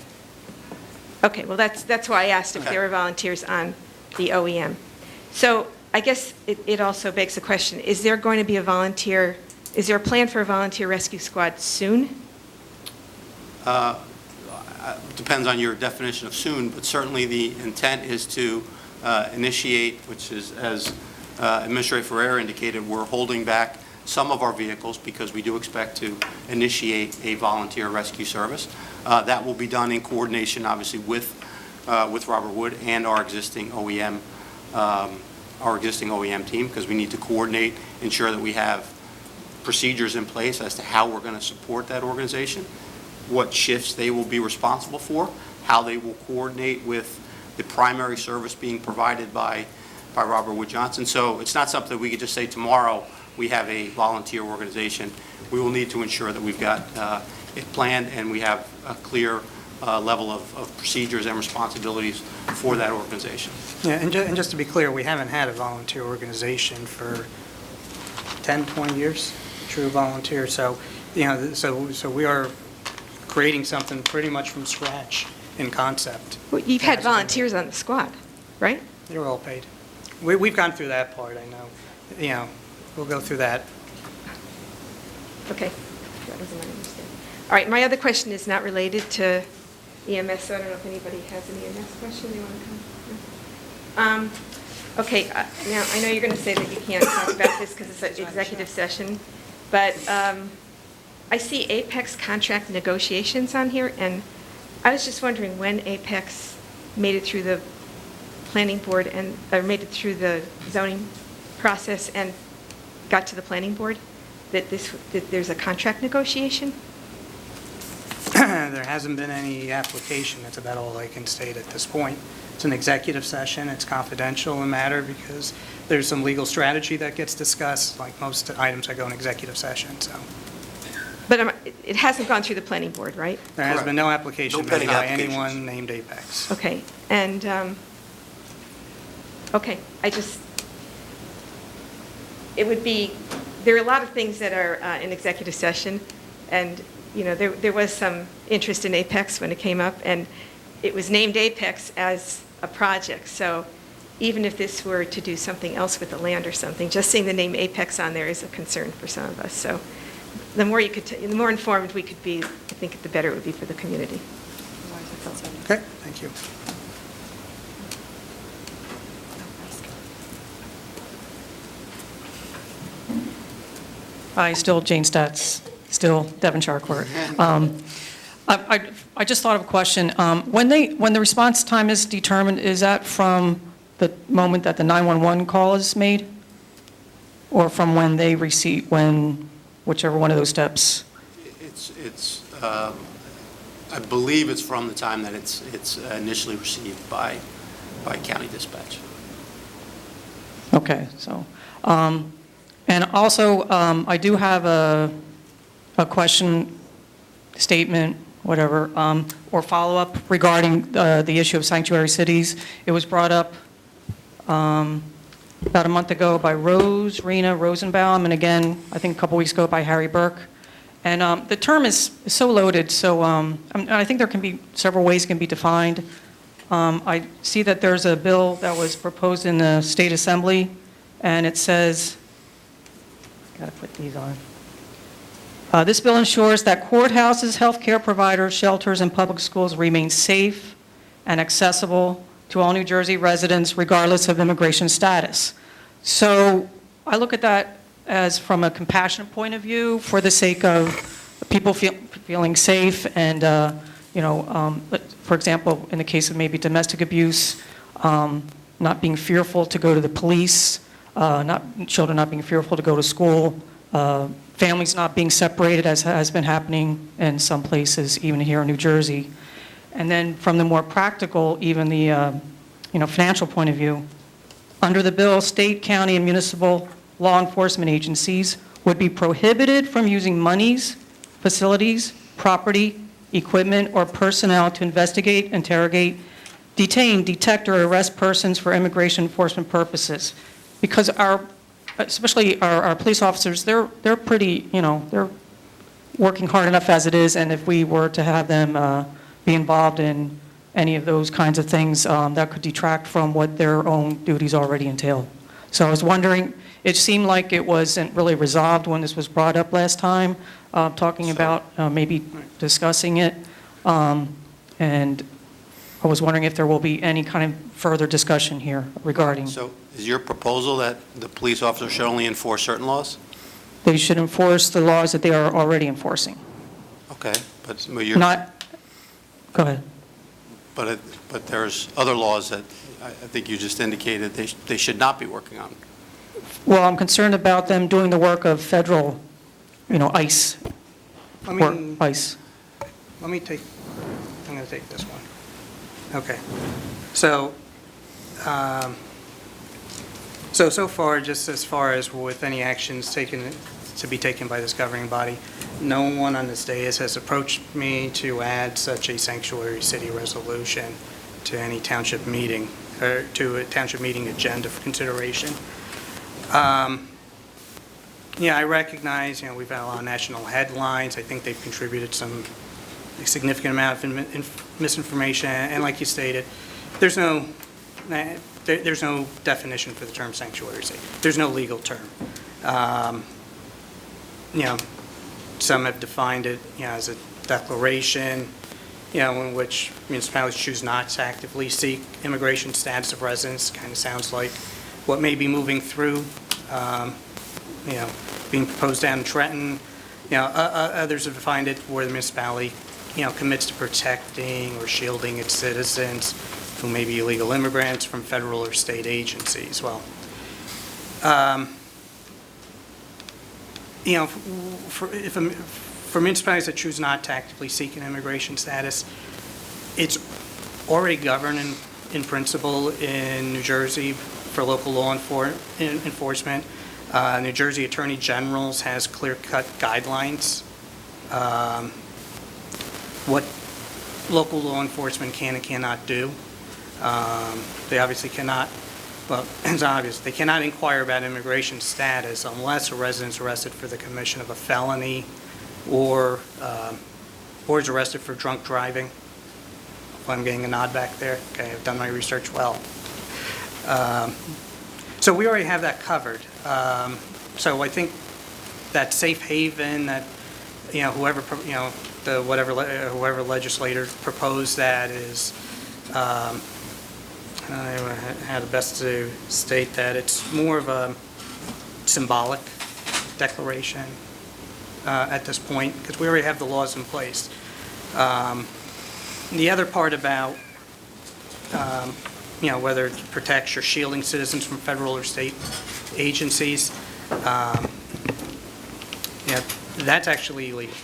Okay, well, that's why I asked if there were volunteers on the OEM. So I guess it also begs the question, is there going to be a volunteer, Is there a plan for a volunteer rescue squad soon? Depends on your definition of soon, but certainly the intent is to initiate, which is, as Administrator Ferrer indicated, we're holding back some of our vehicles because we do expect to initiate a volunteer rescue service. That will be done in coordination, obviously, with Robert Wood and our existing OEM team, because we need to coordinate, ensure that we have procedures in place as to how we're going to support that organization, what shifts they will be responsible for, how they will coordinate with the primary service being provided by Robert Wood Johnson. So it's not something we could just say tomorrow we have a volunteer organization. We will need to ensure that we've got it planned and we have a clear level of procedures and responsibilities for that organization. Yeah, and just to be clear, we haven't had a volunteer organization for 10, 20 years, true volunteer. So, so we are creating something pretty much from scratch in concept. Well, you've had volunteers on the squad, right? They're all paid. We've gone through that part, I know. We'll go through that. Okay. That was my understanding. All right, my other question is not related to EMS, so I don't know if anybody has an EMS question they want to come. No? Okay, now I know you're going to say that you can't talk about this because it's an executive session, but I see Apex contract negotiations on here, and I was just wondering when Apex made it through the planning board or made it through the zoning process and got to the planning board, that there's a contract negotiation? There hasn't been any application. That's about all I can state at this point. It's an executive session. It's confidential in matter because there's some legal strategy that gets discussed, like most items that go in executive session. So. But it hasn't gone through the planning board, right? There has been no application No made pending by applications. anyone named Apex. Okay, and, okay, it would be, there are a lot of things that are in executive session, and, there was some interest in Apex when it came up, and it was named Apex as a project, so even if this were to do something else with the land or something, just seeing the name Apex on there is a concern for some of us, so the more informed we could be, I think the better it would be for the community. Okay, thank you. Hi, still Jane Stats, still Devonshire Court. I just thought of a question. When the response time is determined, is that from the moment that the 911 call is made? Or from when they receive, whichever one of those steps? I believe it's from the time that it's initially received by county dispatch. Okay, so, and also, I do have a question, statement, whatever, or follow-up regarding the issue of sanctuary cities. It was brought up about a month ago by Rena Rosenbaum, and again, I think a couple weeks ago by Harry Burke. And the term is so loaded, so I think there can be several ways it can be defined. I see that there's a bill that was proposed in the State Assembly, and it says, got to put these on. This bill ensures that courthouses, healthcare providers, shelters, and public schools remain safe and accessible to all New Jersey residents regardless of immigration status. So I look at that as from a compassionate point of view for the sake of people feeling safe and, for example, in the case of maybe domestic abuse, not being fearful to go to the police, children not being fearful to go to school, families not being separated as has been happening in some places, even here in New Jersey. And then from the more practical, even the financial point of view, under the bill, state, county, and municipal law enforcement agencies would be prohibited from using monies, facilities, property, equipment, or personnel to investigate, interrogate, detain, detect, or arrest persons for immigration enforcement purposes. Because especially our police officers, they're pretty, they're working hard enough as it is, and if we were to have them be involved in any of those kinds of things, that could detract from what their own duties already entail. So I was wondering It seemed like it wasn't really resolved when this was brought up last time, talking about maybe discussing it. And I was wondering if there will be any kind of further discussion here regarding. So is your proposal that the police officer should only enforce certain laws? They should enforce the laws that they are already enforcing. Okay, but you're... Not, go ahead. But there's other laws that I think you just indicated they should not be working on. Well, I'm concerned about them doing the work of federal, ICE. Let me take, I'm going to take this one. Okay. So, so far, just as far as with any actions taken to be taken by this governing body, no one on this dais has approached me to add such a sanctuary city resolution to any township meeting, or to a township meeting agenda for consideration. Yeah, I recognize, we've had a lot of national headlines. I think they've contributed a significant amount of misinformation, and like you stated, there's no definition for the term sanctuary city. There's no legal term. Some have defined it, as a declaration, in which municipalities choose not to actively seek immigration status of residence. Kind of sounds like what may be moving through, being proposed down in Trenton. Others have defined it where the municipality, commits to protecting or shielding its citizens who may be illegal immigrants from federal or state agencies. Well, for municipalities that choose not to actively seek an immigration status, it's already governed in principle in New Jersey for local law enforcement. New Jersey Attorney General's has clear-cut guidelines what local law enforcement can and cannot do. They obviously cannot, well, it's obvious, they cannot inquire about immigration status unless a resident's arrested for the commission of a felony or is arrested for drunk driving. If I'm getting a nod back there, okay, I've done my research well. So we already have that covered. So I think that safe haven, that whoever legislator proposed that is, I had the best to state that it's more of a symbolic declaration at this point, because we already have the laws in place. The other part about whether it protects or shielding citizens from federal or state agencies, that's actually illegal.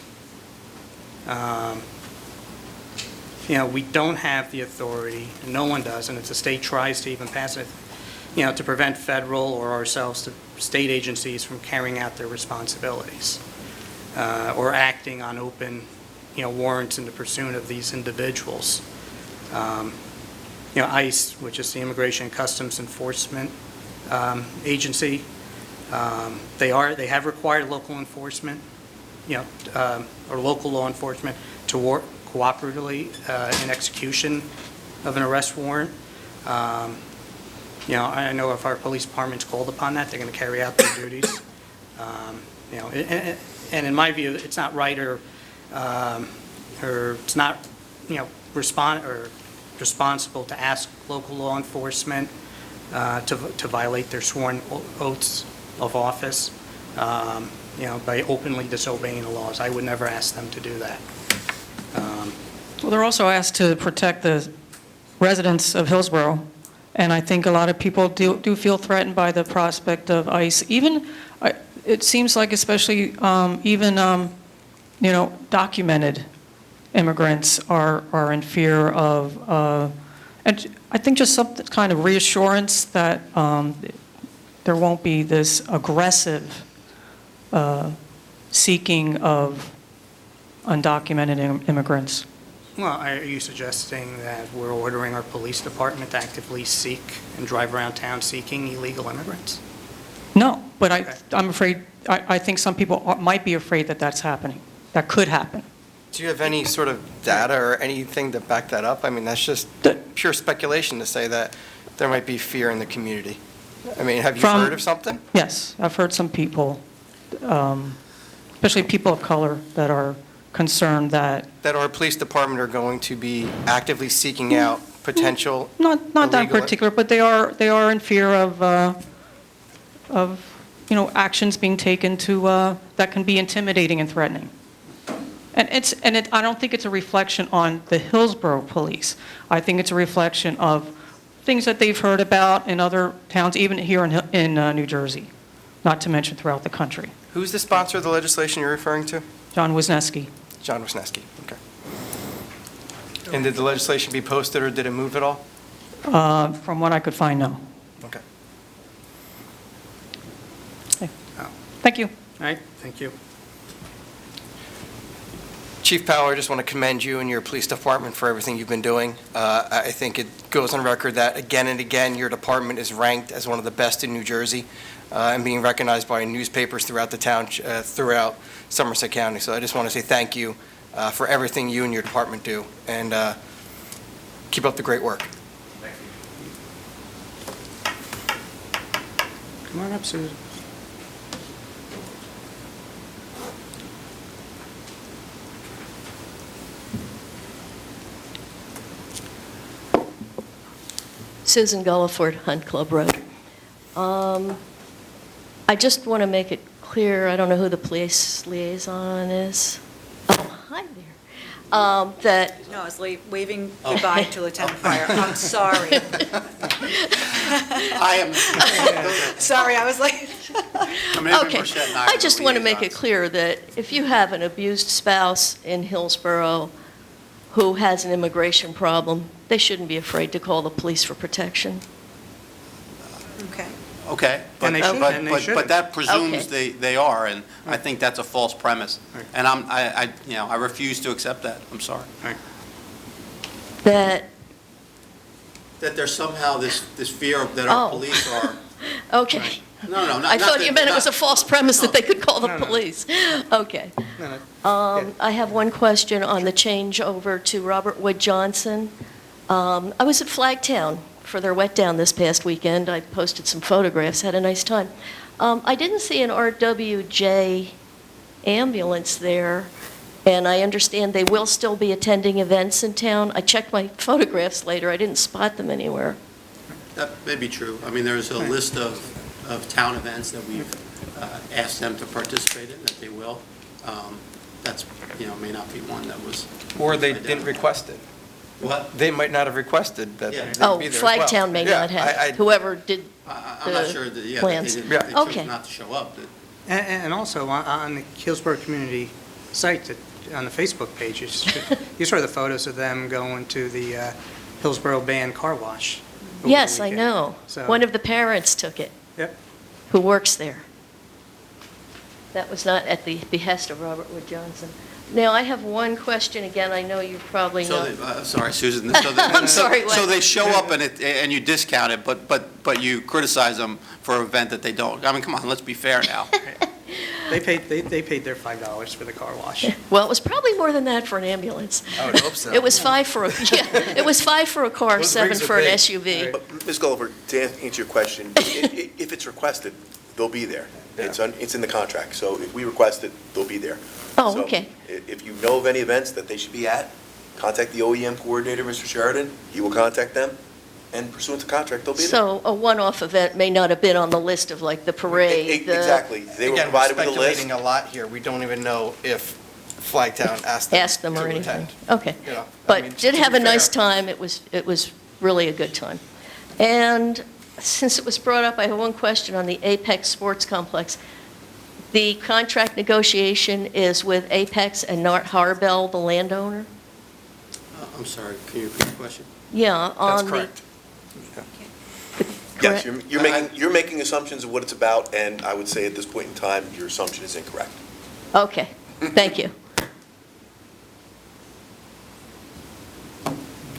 We don't have the authority, and no one does, and if the state tries to even pass it, to prevent federal or ourselves, to state agencies from carrying out their responsibilities or acting on open, warrants in the pursuit of these individuals. ICE, which is the Immigration and Customs Enforcement Agency, they have required local enforcement, or local law enforcement to work cooperatively in execution of an arrest warrant. I know if our police department's called upon that, they're going to carry out their duties. And in my view, it's not right or it's not, responsible to ask local law enforcement to violate their sworn oaths of office, by openly disobeying the laws. I would never ask them to do that. Well, they're also asked to protect the residents of Hillsborough, and I think a lot of people do feel threatened by the prospect of ICE. Even, it seems like especially documented immigrants are in fear of, and I think just some kind of reassurance that there won't be this aggressive seeking of undocumented immigrants. Well, are you suggesting that we're ordering our police department to actively seek and drive around town seeking illegal immigrants? No, but I'm afraid, I think some people might be afraid that that's happening. That could happen. Do you have any sort of data or anything to back that up? I mean, that's just pure speculation to say that there might be fear in the community. I mean, have you From- heard of something? Yes, I've heard some people, especially people of color, that are concerned that, That our police department are going to be actively seeking out potential not that in illegal- particular, but they are in fear of, actions being taken to, that can be intimidating and threatening. And I don't think it's a reflection on the Hillsborough police. I think it's a reflection of things that they've heard about in other towns, even here in New Jersey, not to mention throughout the country. Who's the sponsor of the legislation you're referring to? John Wisniewski. John Wisniewski, okay. And did the legislation be posted, or did it move at all? From what I could find, no. Okay. Okay. Thank you. All right, thank you. Chief Powell, I just want to commend you and your police department for everything you've been doing. I think it goes on record that again and again, your department is ranked as one of the best in New Jersey and being recognized by newspapers throughout the town, throughout Somerset County. So I just want to say thank you for everything you and your department do, and keep up the great work. Come on up, Susan. Susan Gulliford, Hunt Club Road. I just want to make it clear, I don't know who the police liaison is. Oh, hi there. That, No, I was waving goodbye to Lieutenant Pryor. I'm sorry. I am. Sorry, I was like, okay, I just want to make it clear that if you have an abused spouse in Hillsborough who has an immigration problem, they shouldn't be afraid to call the police for protection. okay. Okay, but And they should, and they should. but that presumes Okay. they are, and I think that's a false premise. And I refuse to accept that. I'm sorry. That, That there's somehow this fear that our Oh. police are. okay. No, no, not. I thought that- you meant it was a not- false premise that they could call the No, no. police. Okay. No, no. I have one question on the change over to Robert Wood Johnson. I was at Flagtown for their wet down this past weekend. I posted some photographs, had a nice time. I didn't see an RWJ ambulance there, and I understand they will still be attending events in town. I checked my photographs later. I didn't spot them anywhere. That may be true. I mean, there's a list of town events that we've asked them to participate in, that they will. That's, may not be one that was. Or they didn't request it. What? They might not have requested that Yeah. they Oh, be there as well. Flagtown may Yeah, not have, I- whoever did I'm not sure that, that plans. they didn't, Yeah. they chose Okay. not to show up. That- And also, on the Hillsborough Community site, on the Facebook page, you saw the photos of them going to the Hillsborough Band Car Wash. over the Yes, I weekend. know. So- One of the parents took it. Yep. Who works there. That was not at the behest of Robert Wood Johnson. Now, I have one question, again, I know you probably So, know. sorry, Susan. I'm sorry, So what? they show up and you discount it, but you criticize them for an event that they don't. I mean, come on, let's be fair now. They paid their $5 for the car wash. Well, it was probably more than that for an ambulance. I would hope so. It was $5 for it was $5 for a car, Those $7 rigs are for an big. SUV. But, Ms. Gulliver, to answer your question, if it's requested, they'll be there. It's in the contract, so if we request it, they'll be there. Oh, So, okay. If you know of any events that they should be at, contact the OEM coordinator, Mr. Sheridan. He will contact them, and pursuant to contract, they'll be there. So a one-off event may not have been on the list of like the parade. Exactly. They were Again, we're provided with a list. speculating a lot here. We don't even know if Flagtown asked them or to anything. attend. Okay. You know, I But mean, did to have be a nice fair. time. It was really a good time. And since it was brought up, I have one question on the Apex Sports Complex. The contract negotiation is with Apex and not Harbell, the landowner? I'm sorry, can you repeat the question? Yeah, on the... correct. Yes, Correct. you're making assumptions of what it's about, and I would say at this point in time, your assumption is incorrect. Okay, thank you.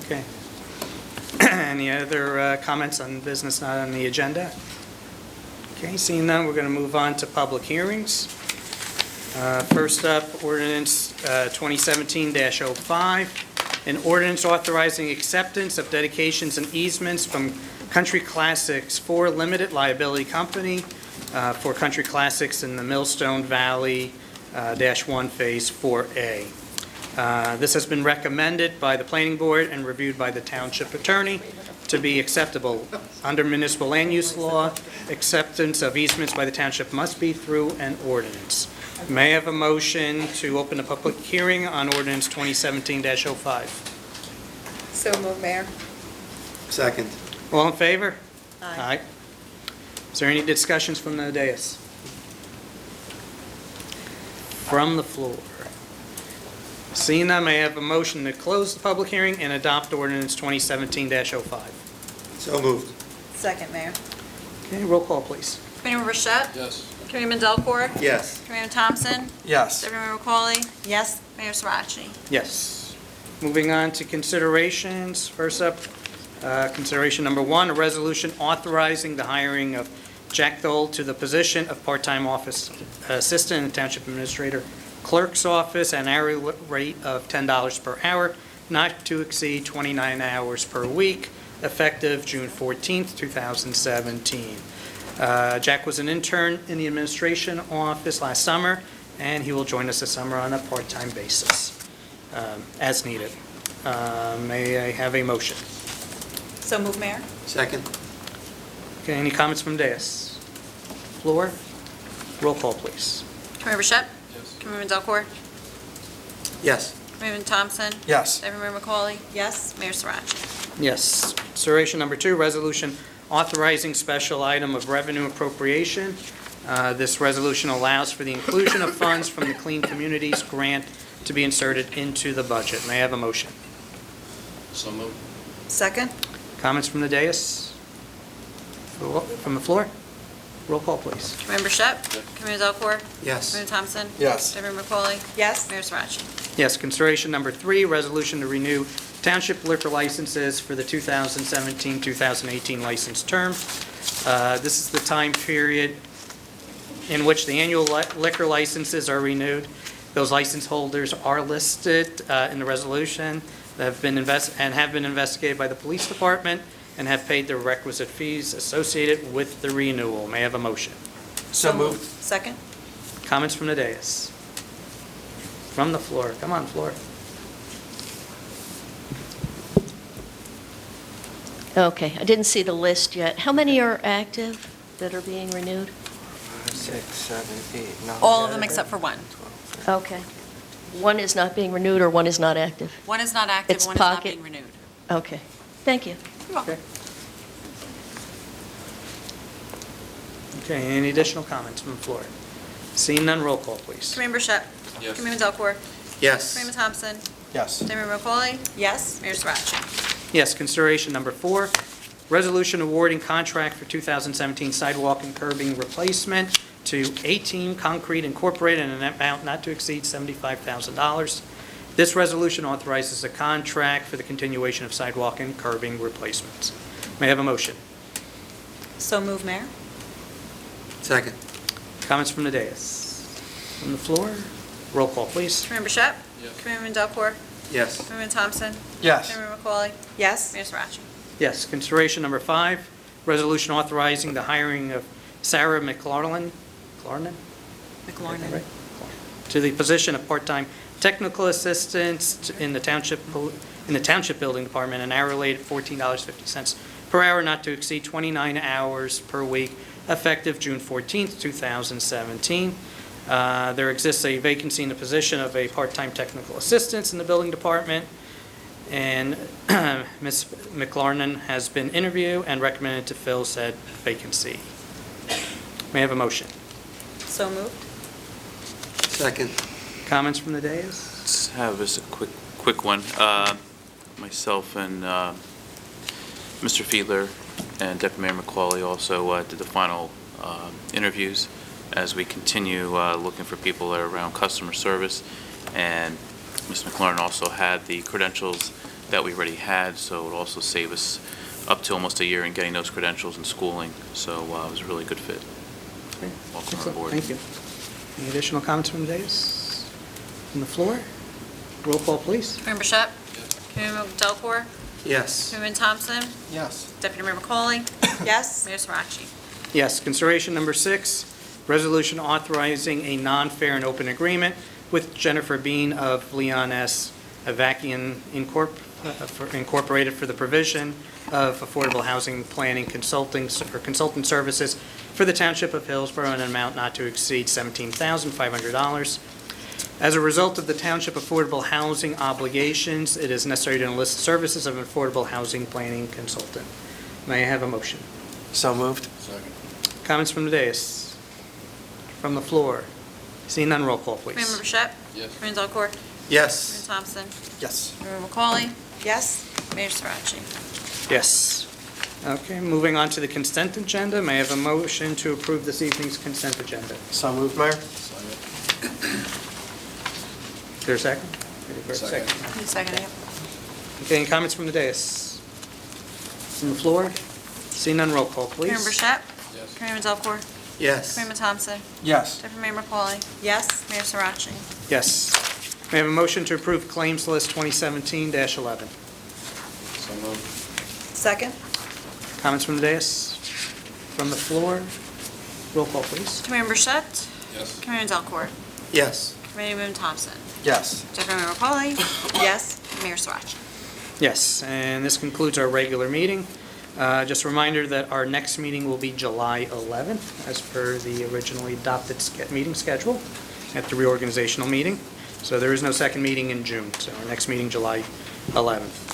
Okay. Any other comments on business not on the agenda? Okay, seeing none, we're going to move on to public hearings. First up, ordinance 2017-05, an ordinance authorizing acceptance of dedications and easements from Country Classics for Limited Liability Company for Country Classics in the Millstone Valley -1 Phase 4A. This has been recommended by the Planning Board and reviewed by the Township Attorney to be acceptable. Under municipal land use law, acceptance of easements by the township must be through an ordinance. May I have a motion to open a public hearing on ordinance 2017-05? So moved, Mayor. Second. All in favor? Aye. Is there any discussions from the dais? From the floor? Seeing none, may I have a motion to close the public hearing and adopt ordinance 2017-05? So moved. Second, Mayor. Okay, roll call, please. Committeeman Rashad? Yes. Committeeman Delcor? Yes. Committeeman Thompson? Yes. Deputy Mayor McCauley? Yes. Mayor Sarachi? Yes. Moving on to considerations. First up, consideration number 1, a resolution authorizing the hiring of Jack Dole to the position of part-time office assistant in the Township Administrator Clerk's Office at an hourly rate of $10 per hour, not to exceed 29 hours per week, effective June 14th, 2017. Jack was an intern in the administration office last summer, and he will join us this summer on a part-time basis, as needed. May I have a motion? So moved, Mayor. Second. Okay, any comments from dais? Floor? Roll call, please. Committeeman Rashad? Yes. Committeeman Delcor? Yes. Committeeman Thompson? Yes. Deputy Mayor McCauley? Yes. Mayor Sarachi? Yes. Consideration number 2, resolution authorizing special item of revenue appropriation. This resolution allows for the inclusion of funds from the Clean Communities Grant to be inserted into the budget. May I have a motion? So moved. Second? Comments from the dais? From the floor? Roll call, please. Committeeman Rashad? Committeeman Delcor? Yes. Committeeman Thompson? Yes. Deputy Mayor McCauley? Yes. Mayor Sarachi? Yes. Consideration number 3, resolution to renew township liquor licenses for the 2017-2018 license term. This is the time period in which the annual liquor licenses are renewed. Those license holders are listed in the resolution that have been investigated by the police department and have paid the requisite fees associated with the renewal. May I have a motion? So moved. Second? Comments from the dais? From the floor. Come on, floor. Okay, I didn't see the list yet. How many are active that are being renewed? 5, 6, 7, 8, 9. All of them except for one. Okay. One is not being renewed or one is not active? One is not active, It's one is not pocket. being renewed. Okay, thank you. You're welcome. Okay, any additional comments from the floor? Seeing none, roll call, please. Committeeman Rashad? Yes. Committeeman Delcor? Yes. Committeeman Thompson? Yes. Deputy Mayor McCauley? Yes. Mayor Sarachi? Yes, consideration number 4, resolution awarding contract for 2017 sidewalk and curbing replacement to A-Team Concrete Incorporated in an amount not to exceed $75,000. This resolution authorizes a contract for the continuation of sidewalk and curbing replacements. May I have a motion? So moved, Mayor. Second. Comments from the dais? From the floor? Roll call, please. Committeeman Rashad? Yes. Committeeman Delcor? Yes. Committeeman Thompson? Yes. Deputy Mayor McCauley? Yes. Mayor Sarachi? Yes, consideration number 5, resolution authorizing the hiring of Sarah McLaurin McLaurin. to the position of part-time technical assistant in the township building department, an hourly rate of $14.50 per hour, not to exceed 29 hours per week, effective June 14th, 2017. There exists a vacancy in the position of a part-time technical assistant in the building department, and Ms. McLaurin has been interviewed and recommended to fill said vacancy. May I have a motion? So moved. Second. Comments from the dais? Let's have just a quick one. Myself and Mr. Fiedler and Deputy Mayor McCauley also did the final interviews as we continue looking for people that are around customer service. And Ms. McLaurin also had the credentials that we already had, so it would also save us up to almost a year in getting those credentials and schooling. So it was a really good fit. Okay. Welcome on Excellent. board. Thank you. Any additional comments from the dais? From the floor? Roll call, please. Committeeman Rashad? Committeeman Delcor? Yes. Chairman Thompson? Yes. Deputy Mayor McCauley? Yes? Mayor Sarachi? Yes. Consideration number 6, resolution authorizing a non-fair and open agreement with Jennifer Bean of Leon S. Avakian Incorporated for the provision of affordable housing planning consulting consultant services for the Township of Hillsborough in an amount not to exceed $17,500. As a result of the Township affordable housing obligations, it is necessary to enlist services of an affordable housing planning consultant. May I have a motion? So moved. Comments from the dais? From the floor? Seeing none, roll call, please. Mayor Burchett? Yes. Chairman Delacorte? Yes. Chairman Thompson? Yes. Mayor McCauley? Yes? Mayor Sarachi? Yes. Okay, moving on to the consent agenda. May I have a motion to approve this evening's consent agenda? So moved, Mayor. Is there a second? Second. Second. Okay, any comments from the dais? From the floor? Seeing none, roll call, please. Mayor Burchett? Yes. Chairman Delacorte? Yes. Chairman Thompson? Yes. Deputy Mayor McCauley? Yes? Mayor Sarachi? Yes. May I have a motion to approve claims list 2017-11? So moved. Second? Comments from the dais? From the floor? Roll call, please. Chairman Burchett? Yes. Chairman Delacorte? Yes. Mayor Thompson? Yes. Deputy Mayor McCauley? Yes? Mayor Sarachi? Yes, and this concludes our regular meeting. Just a reminder that our next meeting will be July 11th, as per the originally adopted meeting schedule at the reorganizational meeting. So there is no second meeting in June, so our next meeting, July 11th.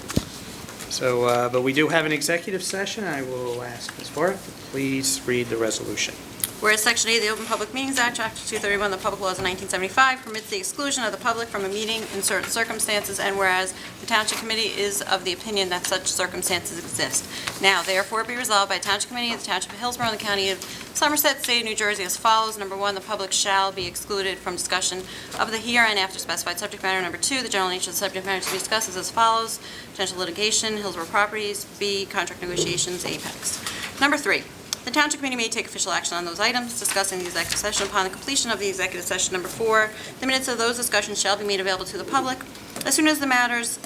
So, but we do have an executive session. I will ask Ms. Farah to please read the resolution. Whereas Section 8 of the Open Public Meetings Act, Chapter 231 of the Public Laws of 1975 permits the exclusion of the public from a meeting in certain circumstances, and whereas the Township Committee is of the opinion that such circumstances exist. Now, therefore, be resolved by Township Committee of the Township of Hillsborough and the County of Somerset, State of New Jersey as follows. Number 1, the public shall be excluded from discussion of the here and after specified subject matter. Number 2, the general nature of the subject matter to be discussed is as follows. Potential litigation, Hillsborough properties. B, contract negotiations, Apex. Number 3, the Township Committee may take official action on those items discussed in the executive session upon the completion of the executive session. Number 4, the minutes of those discussions shall be made available to the public as soon as the matters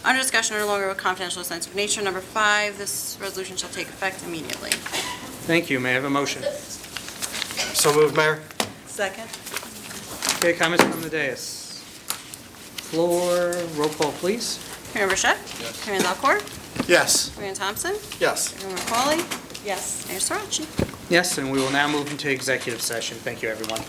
under discussion are no longer of a confidential or sensitive nature. Number 5, this resolution shall take effect immediately. Thank you. May I have a motion? So moved, Mayor. Second? Okay, comments from the dais. Floor, roll call, please. Mayor Burchett? Yes. Chairman Delacorte? Yes. Chairman Thompson? Yes. Chairman McCauley? Yes. Mayor Sarachi? Yes, and we will now move into executive session. Thank you, everyone.